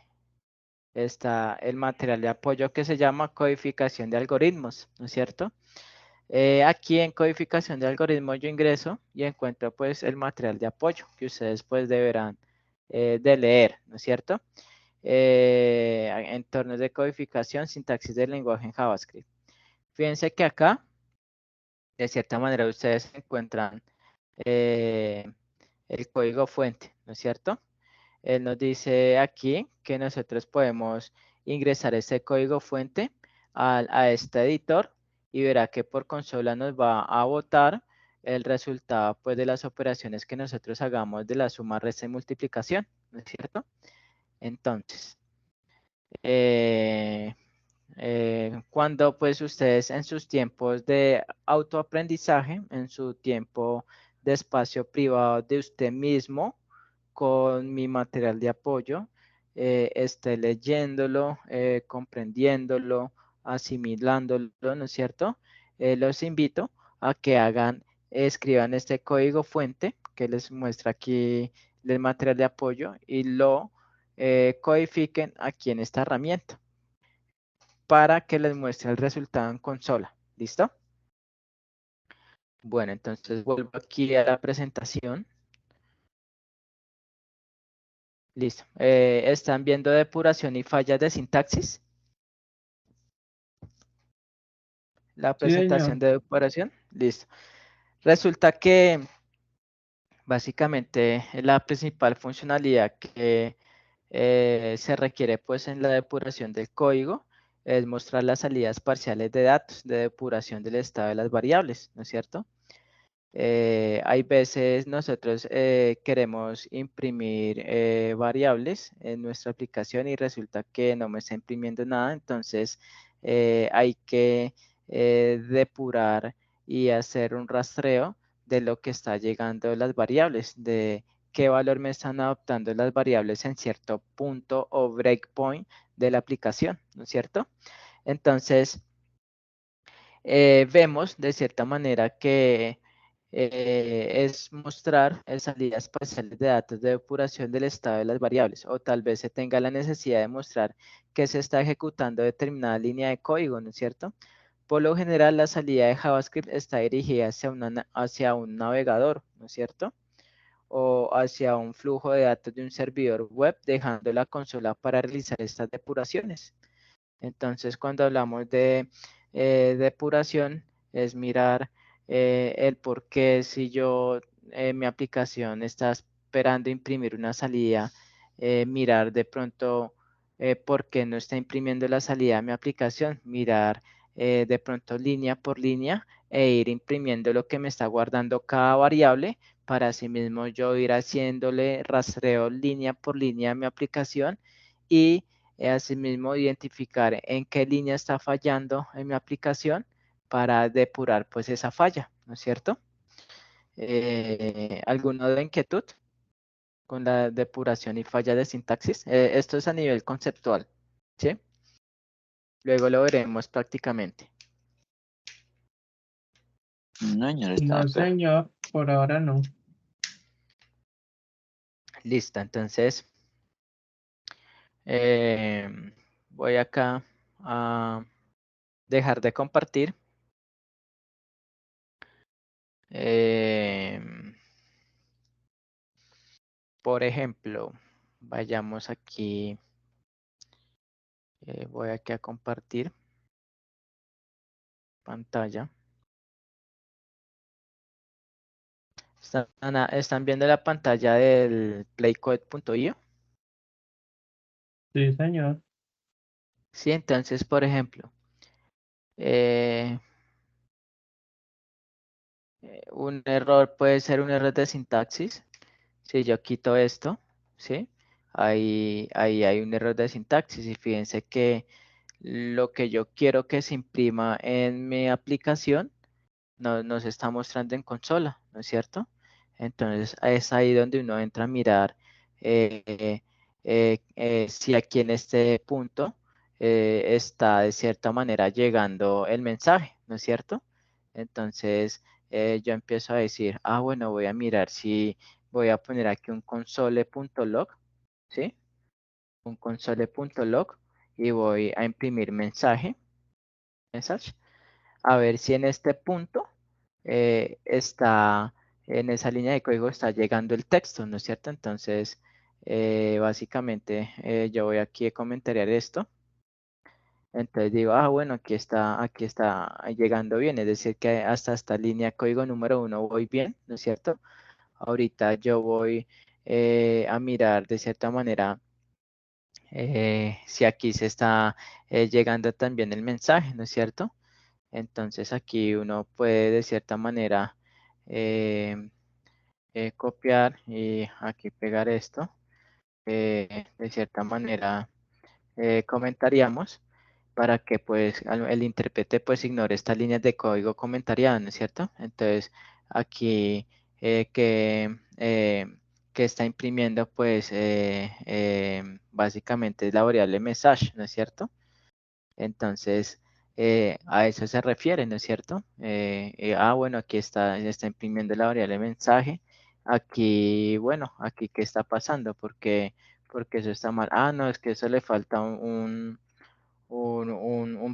está el material de apoyo que se llama codificación de algoritmos, ¿no es cierto? Aquí en codificación de algoritmos yo ingreso y encuentro pues el material de apoyo que ustedes pues deberán de leer, ¿no es cierto? Entornos de codificación, sintaxis del lenguaje en JavaScript. Fíjense que acá, de cierta manera, ustedes encuentran el código fuente, ¿no es cierto? Él nos dice aquí que nosotros podemos ingresar ese código fuente a este editor y verá que por consola nos va a botar el resultado pues, de las operaciones que nosotros hagamos de la suma, resta y multiplicación, ¿no es cierto? Entonces, cuando pues ustedes en sus tiempos de autoaprendizaje, en su tiempo de espacio privado de usted mismo, con mi material de apoyo, esté leyéndolo, comprendiéndolo, asimilándolo, ¿no es cierto? Los invito a que escriban este código fuente que les muestra aquí el material de apoyo y lo codifiquen aquí en esta herramienta para que les muestre el resultado en consola. ¿Listo? Bueno, entonces vuelvo aquí a la presentación. Listo. ¿Están viendo depuración y fallas de sintaxis? La Sí, señor. presentación de depuración. Listo. Resulta que básicamente la principal funcionalidad que se requiere pues en la depuración del código es mostrar las salidas parciales de datos de depuración del estado de las variables, ¿no es cierto? Hay veces nosotros queremos imprimir variables en nuestra aplicación y resulta que no me está imprimiendo nada, entonces hay que depurar y hacer un rastreo de lo que está llegando las variables, de qué valor me están adoptando las variables en cierto punto o breakpoint de la aplicación, ¿no es cierto? Entonces, vemos de cierta manera que es mostrar salidas parciales de datos de depuración del estado de las variables, o tal vez se tenga la necesidad de mostrar que se está ejecutando determinada línea de código, ¿no es cierto? Por lo general, la salida de JavaScript está dirigida hacia un navegador, ¿no es cierto? O hacia un flujo de datos de un servidor web, dejando la consola para realizar estas depuraciones. Entonces, cuando hablamos de depuración, es mirar el por qué si mi aplicación está esperando imprimir una salida, mirar de pronto por qué no está imprimiendo la salida de mi aplicación, mirar de pronto línea por línea e ir imprimiendo lo que me está guardando cada variable para asimismo yo ir haciéndole rastreo línea por línea a mi aplicación y asimismo identificar en qué línea está fallando en mi aplicación para depurar pues esa falla, ¿no es cierto? ¿Alguna otra inquietud con la depuración y falla de sintaxis? Esto es a nivel conceptual, ¿sí? Luego lo veremos prácticamente. No, señor, está No, claro. señor, por ahora no. Listo, entonces voy acá a dejar de compartir. Por ejemplo, vayamos aquí, voy aquí a compartir pantalla. ¿Están viendo la pantalla del playcode.io? Sí, señor. Sí, entonces, por ejemplo, un error puede ser un error de sintaxis. Si yo quito esto, ¿sí? Ahí hay un error de sintaxis y fíjense que lo que yo quiero que se imprima en mi aplicación nos está mostrando en consola, ¿no es cierto? Entonces es ahí donde uno entra a mirar eh, si aquí en este punto está de cierta manera llegando el mensaje, ¿no es cierto? Entonces yo empiezo a decir, bueno, voy a mirar si voy a poner aquí un console.log, ¿sí? Un console.log y voy a imprimir mensaje, message, a ver si en este punto está, en esa línea de código está llegando el texto, ¿no es cierto? Entonces, básicamente yo voy aquí a comentar esto. Entonces digo, bueno, aquí está llegando bien, es decir, que hasta esta línea de código número 1 voy bien, ¿no es cierto? Ahorita yo voy a mirar de cierta manera si aquí se está llegando también el mensaje, ¿no es cierto? Entonces aquí uno puede de cierta manera copiar y aquí pegar esto. De cierta manera comentaríamos para que pues el intérprete pues ignore estas líneas de código comentariado, ¿no es cierto? Entonces aquí que está imprimiendo pues básicamente es la variable message, ¿no es cierto? Entonces, a eso se refiere, ¿no es cierto? Bueno, aquí está imprimiendo la variable mensaje. Aquí, bueno, aquí qué está pasando, porque eso está mal. No, es que eso le falta un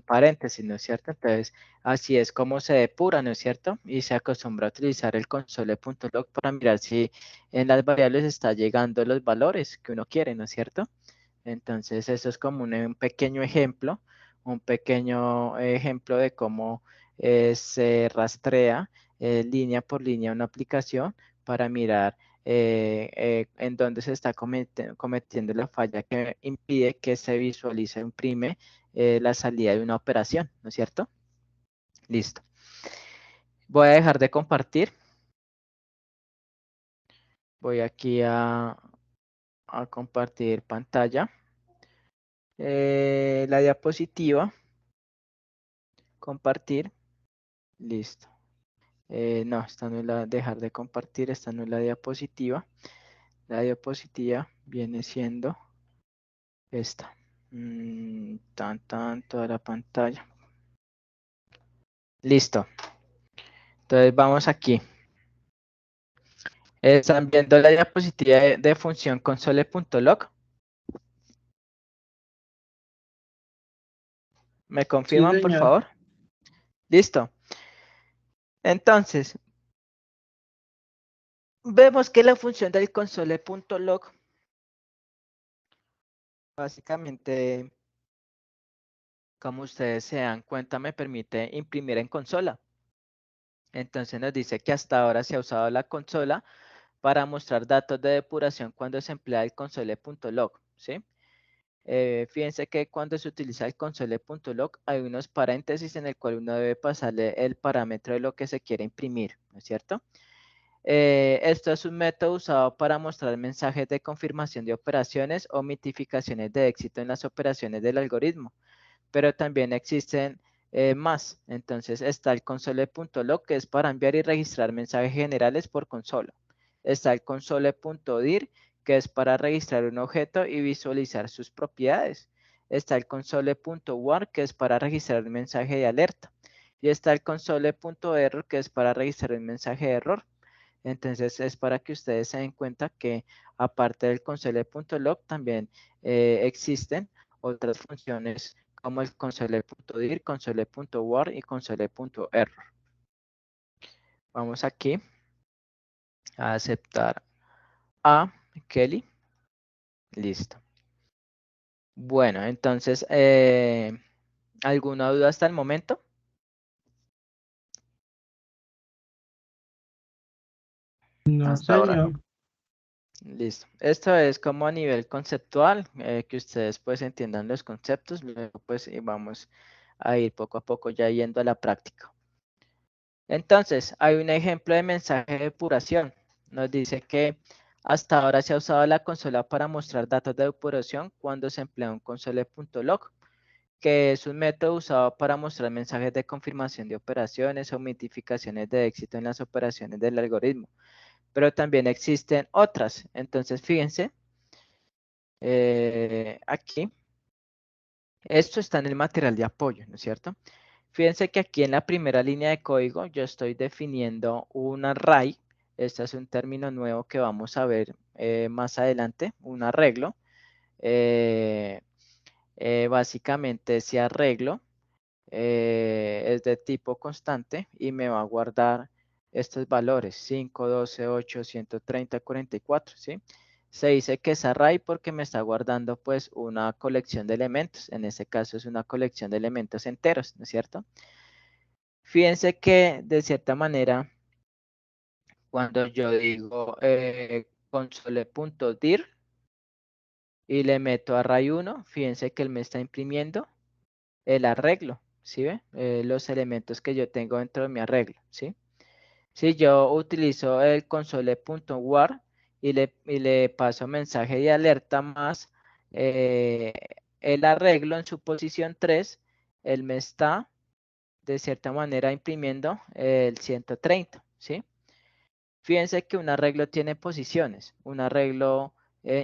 paréntesis, ¿no es cierto? Entonces, así es como se depura, ¿no es cierto? Y se acostumbra a utilizar el console.log para mirar si en las variables está llegando los valores que uno quiere, ¿no es cierto? Entonces, eso es como un pequeño ejemplo de cómo se rastrea línea por línea una aplicación para mirar en dónde se está cometiendo la falla que impide que se visualice o imprime la salida de una operación, ¿no es cierto? Listo. Voy a dejar de compartir. Voy aquí a compartir pantalla. La diapositiva. Compartir. Listo. No, esta no es dejar de compartir, esta no es la diapositiva. La diapositiva viene siendo esta. Toda la pantalla. Listo. Entonces vamos aquí. ¿Están viendo la diapositiva de función console.log? ¿Me Sí, confirman, por señor. favor? Listo. Entonces, vemos que la función del console.log básicamente, como ustedes se dan cuenta, me permite imprimir en consola. Entonces nos dice que hasta ahora se ha usado la consola para mostrar datos de depuración cuando se emplea el console.log, ¿sí? Fíjense que cuando se utiliza el console.log hay unos paréntesis en el cual uno debe pasarle el parámetro de lo que se quiere imprimir, ¿no es cierto? Esto es un método usado para mostrar mensajes de confirmación de operaciones o mitificaciones de éxito en las operaciones del algoritmo, pero también existen más. Entonces está el console.log, que es para enviar y registrar mensajes generales por consola. Está el console.dir, que es para registrar un objeto y visualizar sus propiedades. Está el console.war, que es para registrar un mensaje de alerta. Y está el console.error, que es para registrar un mensaje de error. Entonces es para que ustedes se den cuenta que aparte del console.log también existen otras funciones como el console.dir, console.war y console.error. Vamos aquí a aceptar a Kelly. Listo. Bueno, entonces, ¿alguna duda hasta el momento? No, Hasta ahora no. señor. Listo. Esto es como a nivel conceptual, que ustedes pues entiendan los conceptos, luego pues vamos a ir poco a poco ya yendo a la práctica. Entonces, hay un ejemplo de mensaje de depuración. Nos dice que hasta ahora se ha usado la consola para mostrar datos de depuración cuando se emplea un console.log, que es un método usado para mostrar mensajes de confirmación de operaciones o mitificaciones de éxito en las operaciones del algoritmo. Pero también existen otras. Entonces, fíjense, aquí, esto está en el material de apoyo, ¿no es cierto? Fíjense que aquí en la primera línea de código yo estoy definiendo un array. Este es un término nuevo que vamos a ver más adelante, un arreglo. Básicamente ese arreglo es de tipo constante y me va a guardar estos valores 5, 12, 8, 130, 44, ¿sí? Se dice que es array porque me está guardando pues una colección de elementos. En este caso es una colección de elementos enteros, ¿no es cierto? Fíjense que de cierta manera, cuando yo digo console.dir y le meto array 1, fíjense que él me está imprimiendo el arreglo, ¿sí ve? Los elementos que yo tengo dentro de mi arreglo, ¿sí? Si yo utilizo el console.war y le paso mensaje de alerta más eh, el arreglo en su posición 3, él me está de cierta manera imprimiendo el 130, ¿sí? Fíjense que un arreglo tiene posiciones. Un arreglo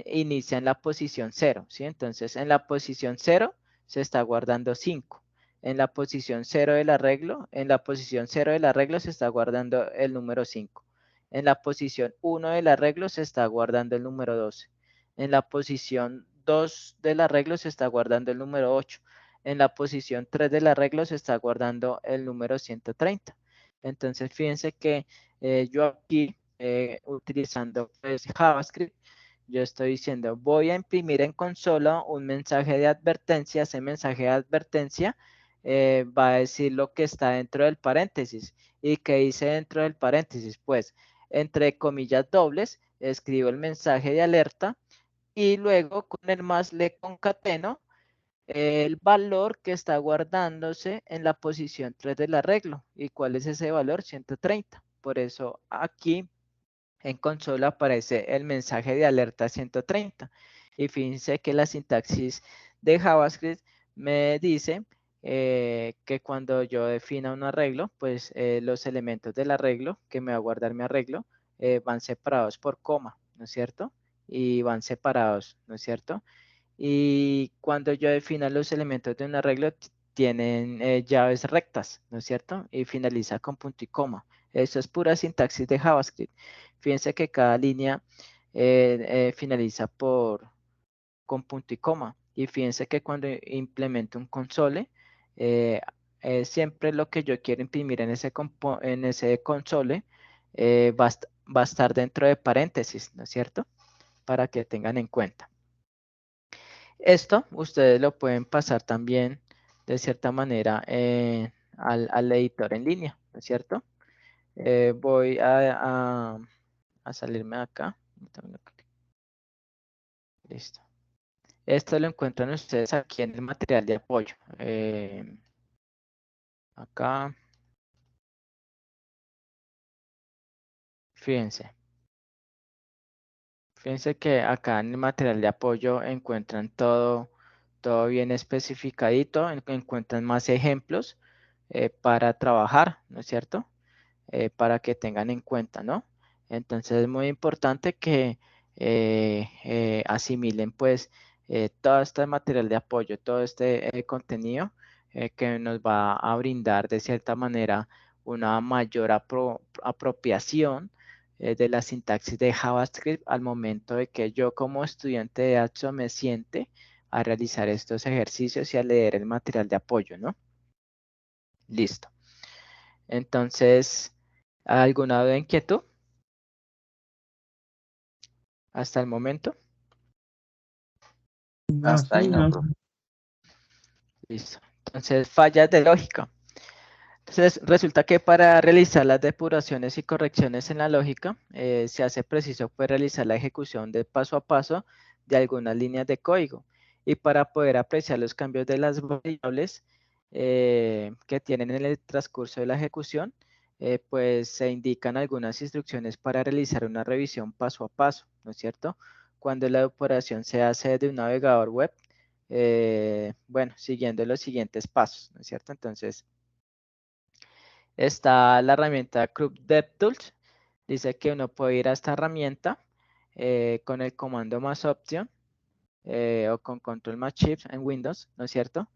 inicia en la posición 0, ¿sí? Entonces, en la posición 0 se está guardando 5. En la posición 0 del arreglo, se está guardando el número 5. En la posición 1 del arreglo se está guardando el número 12. En la posición 2 del arreglo se está guardando el número 8. En la posición 3 del arreglo se está guardando el número 130. Entonces, fíjense que yo aquí utilizando pues, JavaScript, yo estoy diciendo voy a imprimir en consola un mensaje de advertencia. Ese mensaje de advertencia va a decir lo que está dentro del paréntesis. ¿Y qué dice dentro del paréntesis? Pues entre comillas dobles escribo el mensaje de alerta y luego con el más le concateno el valor que está guardándose en la posición 3 del arreglo. ¿Y cuál es ese valor? 130. Por eso aquí en consola aparece el mensaje de alerta 130. Y fíjense que la sintaxis de JavaScript me dice que cuando yo defina un arreglo, pues los elementos del arreglo que me va a guardar mi arreglo van separados por coma, ¿no es cierto? Y van separados, ¿no es cierto? Y cuando yo defina los elementos de un arreglo, tienen llaves rectas, ¿no es cierto? Y finaliza con punto y coma. Eso es pura sintaxis de JavaScript. Fíjense que cada línea finaliza con punto y coma. Y fíjense que cuando implemento un console, siempre lo que yo quiero imprimir en ese console va a estar dentro de paréntesis, ¿no es cierto? Para que tengan en cuenta. Esto ustedes lo pueden pasar también de cierta manera al editor en línea, ¿no es cierto? Voy a salirme de acá. Listo. Esto lo encuentran ustedes aquí en el material de apoyo. Acá. Fíjense. Fíjense que acá en el material de apoyo encuentran todo bien especificadito, encuentran más ejemplos para trabajar, ¿no es cierto? Para que tengan en cuenta, ¿no? Entonces es muy importante que asimilen pues todo este material de apoyo, todo este contenido que nos va a brindar de cierta manera una mayor apropiación de la sintaxis de JavaScript al momento de que yo como estudiante de AXO me siente a realizar estos ejercicios y a leer el material de apoyo, ¿no? Listo. Entonces, ¿alguna duda, inquietud? Hasta el momento. No, Hasta ahí sí, no, no. profe. Listo. Entonces, fallas de lógica. Entonces, resulta que para realizar las depuraciones y correcciones en la lógica, se hace preciso pues, realizar la ejecución de paso a paso de algunas líneas de código. Y para poder apreciar los cambios de las variables que tienen en el transcurso de la ejecución, pues se indican algunas instrucciones para realizar una revisión paso a paso, ¿no es cierto? Cuando la depuración se hace de un navegador web, bueno, siguiendo los siguientes pasos, ¿no es cierto? Entonces, está la herramienta Group DevTools. Dice que uno puede ir a esta herramienta con el comando más option o con control más shift en Windows, ¿no es cierto?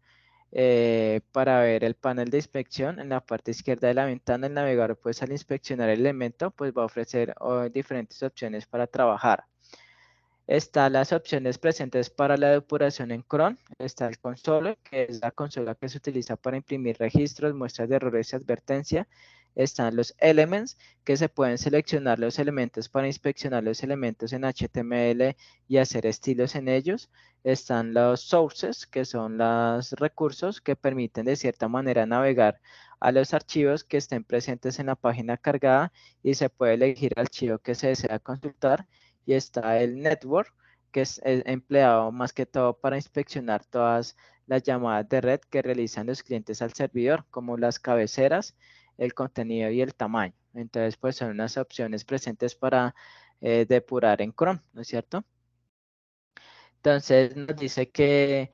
Para ver el panel de inspección en la parte izquierda de la ventana, el navegador pues al inspeccionar el elemento pues va a ofrecer diferentes opciones para trabajar. Están las opciones presentes para la depuración en cron. Está el console, que es la consola que se utiliza para imprimir registros, muestras de errores y advertencia. Están los elements, que se pueden seleccionar los elementos para inspeccionar los elementos en HTML y hacer estilos en ellos. Están los sources, que son los recursos que permiten de cierta manera navegar a los archivos que estén presentes en la página cargada y se puede elegir el archivo que se desea consultar. Y está el network, que es empleado más que todo para inspeccionar todas las llamadas de red que realizan los clientes al servidor, como las cabeceras, el contenido y el tamaño. Entonces, pues son unas opciones presentes para depurar en Chrome, ¿no es cierto? Entonces nos dice que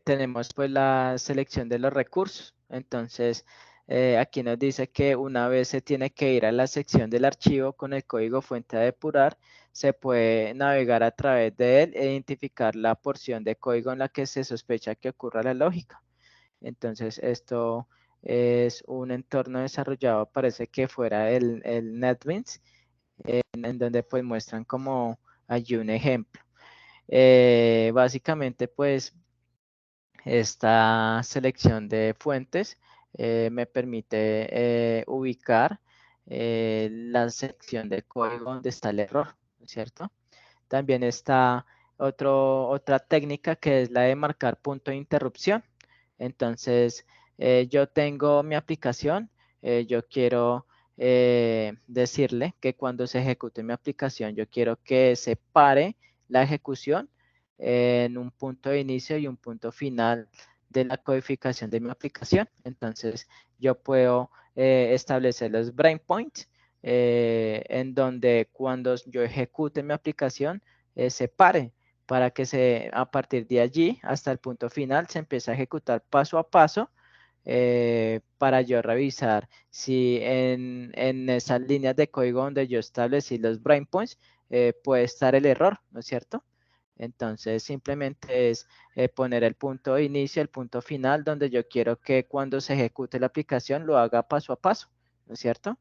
tenemos pues la selección de los recursos. Entonces aquí nos dice que una vez se tiene que ir a la sección del archivo con el código fuente a depurar, se puede navegar a través de él e identificar la porción de código en la que se sospecha que ocurra la lógica. Entonces esto es un entorno desarrollado, parece que fuera el NetBeans, en donde pues muestran como allí un ejemplo. Básicamente, pues, esta selección de fuentes me permite ubicar la sección de código donde está el error, ¿no es cierto? También está otra técnica que es la de marcar punto de interrupción. Entonces, yo tengo mi aplicación, yo quiero decirle que cuando se ejecute mi aplicación, yo quiero que se pare la ejecución en un punto de inicio y un punto final de la codificación de mi aplicación. Entonces, yo puedo establecer los breakpoints en donde cuando yo ejecute mi aplicación se pare para que a partir de allí hasta el punto final se empiece a ejecutar paso a paso para yo revisar si en esas líneas de código donde yo establecí los breakpoints puede estar el error, ¿no es cierto? Entonces simplemente es poner el punto de inicio, el punto final, donde yo quiero que cuando se ejecute la aplicación lo haga paso a paso, ¿no es cierto?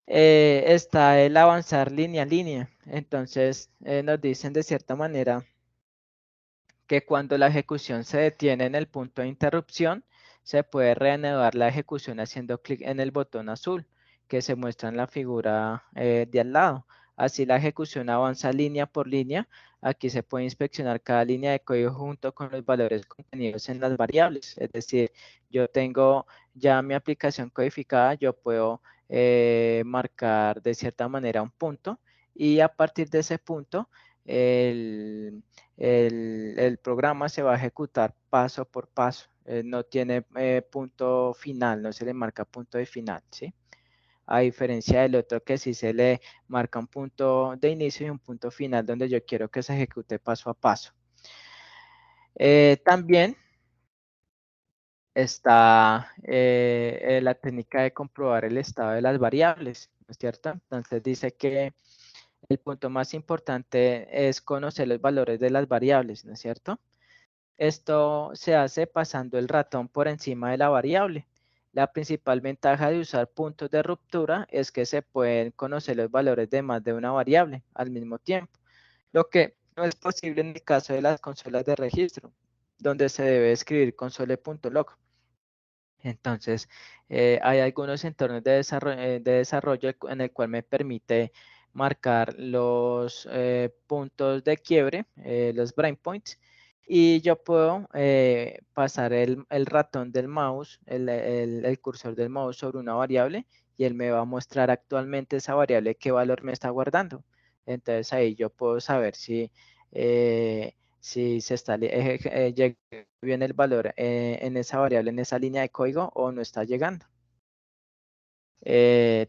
Está el avanzar línea a línea. Entonces nos dicen de cierta manera que cuando la ejecución se detiene en el punto de interrupción, se puede reanudar la ejecución haciendo clic en el botón azul que se muestra en la figura de al lado. Así la ejecución avanza línea por línea. Aquí se puede inspeccionar cada línea de código junto con los valores contenidos en las variables. Es decir, yo tengo ya mi aplicación codificada, yo puedo marcar de cierta manera un punto y a partir de ese punto el programa se va a ejecutar paso por paso. No tiene punto final, no se le marca punto de final, ¿sí? A diferencia del otro que sí se le marca un punto de inicio y un punto final donde yo quiero que se ejecute paso a paso. También está la técnica de comprobar el estado de las variables, ¿no es cierto? Entonces dice que el punto más importante es conocer los valores de las variables, ¿no es cierto? Esto se hace pasando el ratón por encima de la variable. La principal ventaja de usar puntos de ruptura es que se pueden conocer los valores de más de una variable al mismo tiempo, lo que no es posible en el caso de las consolas de registro, donde se debe escribir console.log. Entonces, hay algunos entornos de desarrollo en el cual me permite marcar los puntos de quiebre, los breakpoints, y yo puedo pasar el ratón del mouse, el cursor del mouse sobre una variable y él me va a mostrar actualmente esa variable qué valor me está guardando. Entonces ahí yo puedo saber si se está llega bien el valor en esa variable, en esa línea de código o no está llegando.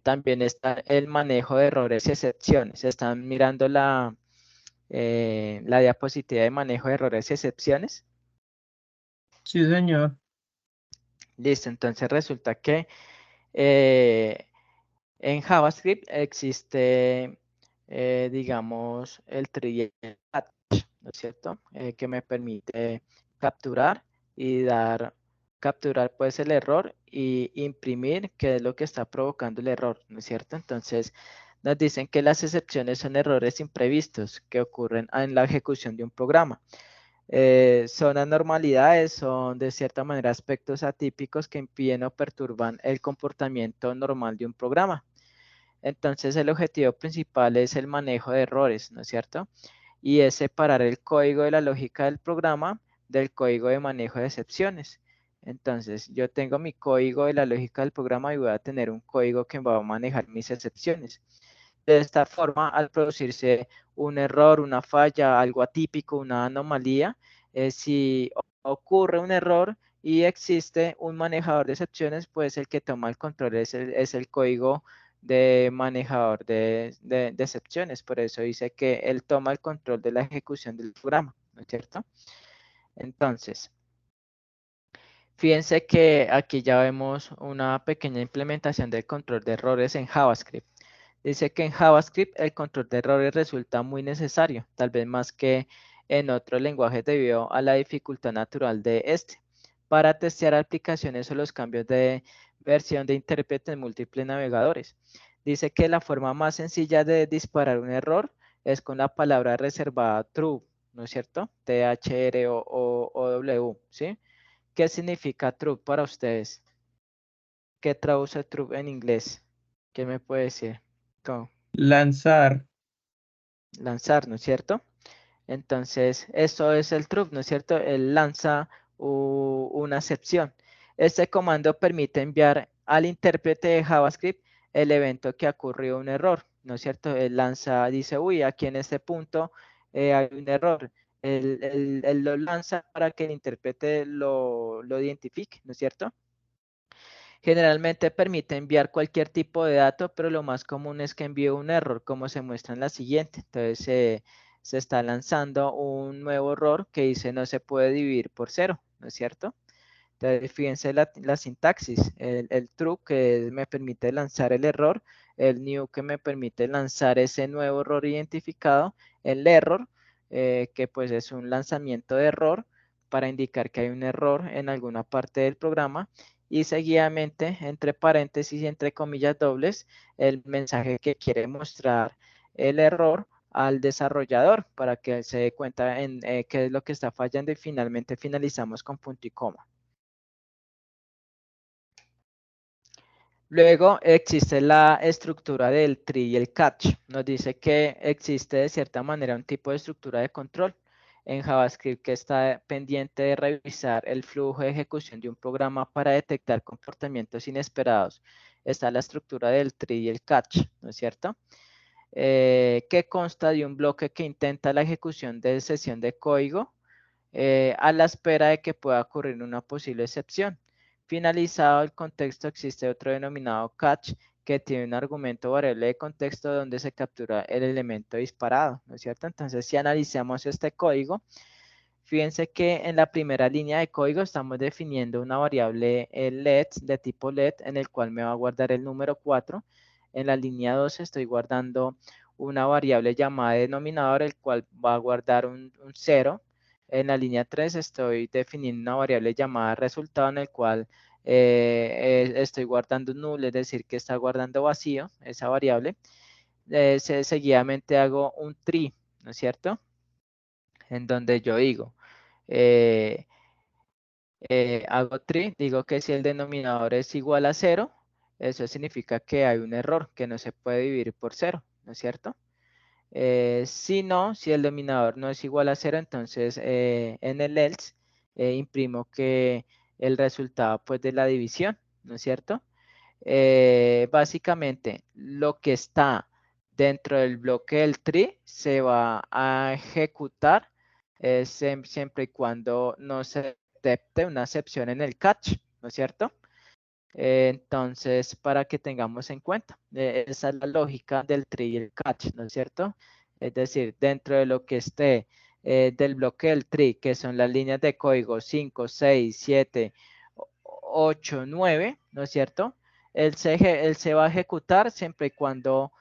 También está el manejo de errores y excepciones. Están mirando la diapositiva de manejo de errores y excepciones. Sí, señor. Listo, entonces resulta que en JavaScript existe, digamos, el tree attach, ¿no es cierto? Que me permite capturar y capturar pues el error y imprimir qué es lo que está provocando el error, ¿no es cierto? Entonces nos dicen que las excepciones son errores imprevistos que ocurren en la ejecución de un programa. Son anormalidades, son de cierta manera aspectos atípicos que impiden o perturban el comportamiento normal de un programa. Entonces el objetivo principal es el manejo de errores, ¿no es cierto? Y es separar el código de la lógica del programa del código de manejo de excepciones. Entonces yo tengo mi código de la lógica del programa y voy a tener un código que va a manejar mis excepciones. De esta forma, al producirse un error, una falla, algo atípico, una anomalía, si ocurre un error y existe un manejador de excepciones, pues el que toma el control es el código de manejador de excepciones. Por eso dice que él toma el control de la ejecución del programa, ¿no es cierto? Entonces, fíjense que aquí ya vemos una pequeña implementación del control de errores en JavaScript. Dice que en JavaScript el control de errores resulta muy necesario, tal vez más que en otros lenguajes debido a la dificultad natural de este, para testear aplicaciones o los cambios de versión de intérprete en múltiples navegadores. Dice que la forma más sencilla de disparar un error es con la palabra reservada true, ¿no es cierto? THR o W, ¿sí? ¿Qué significa true para ustedes? ¿Qué traduce true en inglés? ¿Qué me puede decir? ¿Cómo? Lanzar. Lanzar, ¿no es cierto? Entonces, eso es el true, ¿no es cierto? Él lanza una excepción. Este comando permite enviar al intérprete de JavaScript el evento que ocurrió un error, ¿no es cierto? Él lanza, dice, uy, aquí en este punto hay un error. Él lo lanza para que el intérprete lo identifique, ¿no es cierto? Generalmente permite enviar cualquier tipo de dato, pero lo más común es que envíe un error, como se muestra en la siguiente. Entonces se está lanzando un nuevo error que dice no se puede dividir por 0, ¿no es cierto? Entonces fíjense la sintaxis, el true que me permite lanzar el error, el new que me permite lanzar ese nuevo error identificado, el error que pues es un lanzamiento de error para indicar que hay un error en alguna parte del programa y seguidamente entre paréntesis y entre comillas dobles el mensaje que quiere mostrar el error al desarrollador para que se dé cuenta en qué es lo que está fallando y finalmente finalizamos con punto y coma. Luego existe la estructura del tree y el catch. Nos dice que existe de cierta manera un tipo de estructura de control en JavaScript que está pendiente de revisar el flujo de ejecución de un programa para detectar comportamientos inesperados. Está la estructura del tree y el catch, ¿no es cierto? Que consta de un bloque que intenta la ejecución de sesión de código a la espera de que pueda ocurrir una posible excepción. Finalizado el contexto, existe otro denominado catch que tiene un argumento variable de contexto donde se captura el elemento disparado, ¿no es cierto? Entonces, si analizamos este código, fíjense que en la primera línea de código estamos definiendo una variable let de tipo let en el cual me va a guardar el número 4. En la línea 2 estoy guardando una variable llamada denominador, el cual va a guardar un 0. En la línea 3 estoy definiendo una variable llamada resultado en el cual estoy guardando un null, es decir, que está guardando vacío esa variable. Seguidamente hago un tree, ¿no es cierto? En donde yo digo, hago tree, digo que si el denominador es igual a 0, eso significa que hay un error que no se puede dividir por 0, ¿no es cierto? Si no, si el denominador no es igual a 0, entonces en el else imprimo que el resultado pues de la división, ¿no es cierto? Básicamente lo que está dentro del bloque del tree se va a ejecutar siempre y cuando no se detecte una excepción en el catch, ¿no es cierto? Entonces, para que tengamos en cuenta, esa es la lógica del tree y el catch, ¿no es cierto? Es decir, dentro de lo que esté del bloque del tree, que son las líneas de código 5, 6, 7, 8, 9, ¿no es cierto? Él se va a ejecutar siempre y cuando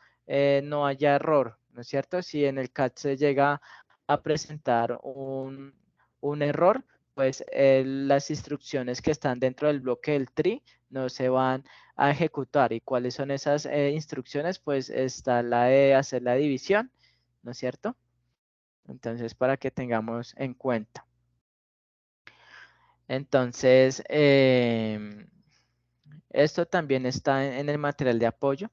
no haya error, ¿no es cierto? Si en el catch se llega a presentar un error, pues las instrucciones que están dentro del bloque del tree no se van a ejecutar. ¿Y cuáles son esas instrucciones? Pues está la de hacer la división, ¿no es cierto? Entonces, para que tengamos en cuenta. Entonces, esto también está en el material de apoyo.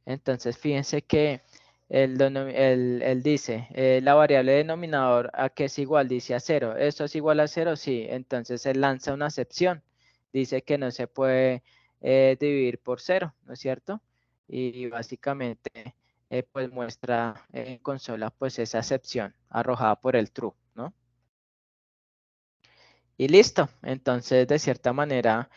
Entonces, fíjense que él dice, la variable denominador a que es igual, dice a 0. ¿Esto es igual a 0? Sí. Entonces, él lanza una excepción. Dice que no se puede dividir por 0, ¿no es cierto? Y básicamente, pues muestra en consola, pues esa excepción arrojada por el true, ¿no? Y listo. Entonces, de cierta manera,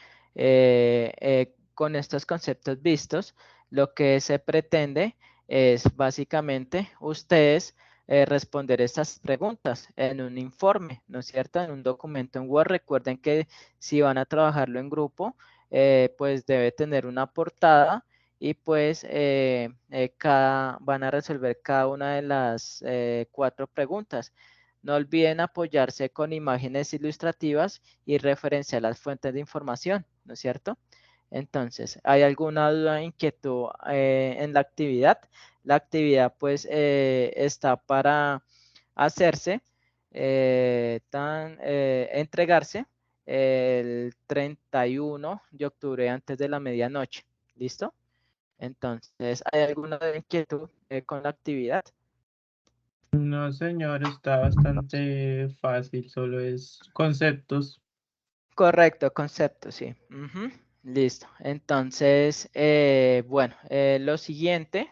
con estos conceptos vistos, lo que se pretende es básicamente ustedes responder estas preguntas en un informe, ¿no es cierto? En un documento en Word. Recuerden que si van a trabajarlo en grupo, pues debe tener una portada y pues van a resolver cada una de las 4 preguntas. No olviden apoyarse con imágenes ilustrativas y referenciar las fuentes de información, ¿no es cierto? Entonces, ¿hay alguna duda, inquietud en la actividad? La actividad pues está para hacerse, entregarse el 31 de octubre antes de la medianoche. ¿Listo? Entonces, ¿hay alguna inquietud con la actividad? No, señor, está bastante fácil, solo es conceptos. Correcto, concepto, sí. Ujú, listo. Entonces, bueno, lo siguiente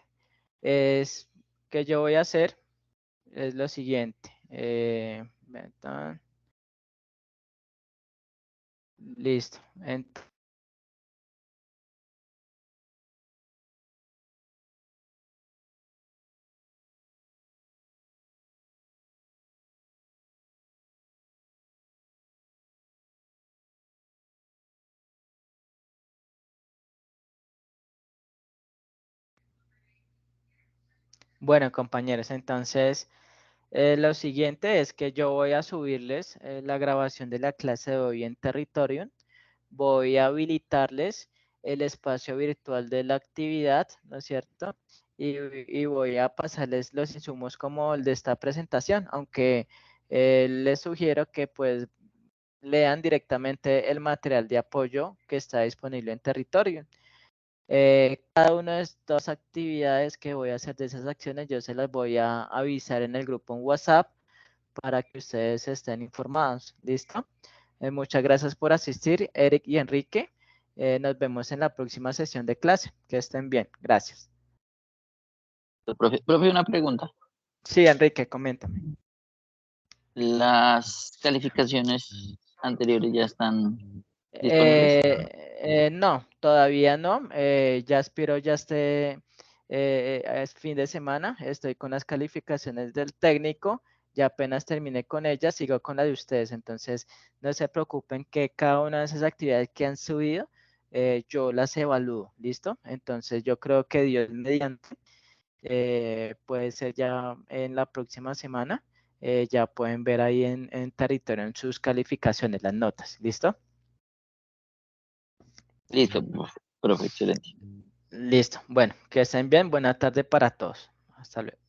es que yo voy a hacer es lo siguiente. Listo. Bueno, compañeros, entonces lo siguiente es que yo voy a subirles la grabación de la clase de hoy en Territorium. Voy a habilitarles el espacio virtual de la actividad, ¿no es cierto? y voy a pasarles los insumos como el de esta presentación, aunque les sugiero que pues lean directamente el material de apoyo que está disponible en territorio. Cada una de estas actividades que voy a hacer de esas acciones, yo se las voy a avisar en el grupo en WhatsApp para que ustedes estén informados. ¿Listo? Muchas gracias por asistir, Eric y Enrique. Nos vemos en la próxima sesión de clase. Que estén bien. Gracias. Profe, una pregunta. Sí, Enrique, coméntame. ¿Las calificaciones anteriores ya están disponibles? No, todavía no. Ya espero ya es fin de semana. Estoy con las calificaciones del técnico. Ya apenas terminé con ellas, sigo con la de ustedes. Entonces, no se preocupen que cada una de esas actividades que han subido, yo las evalúo. ¿Listo? Entonces, yo creo que Dios mediante, puede ser ya en la próxima semana. Ya pueden ver ahí en territorio en sus calificaciones las notas. ¿Listo? Listo, profe, excelente. Listo. Bueno, que estén bien. Buena tarde para todos. Hasta luego.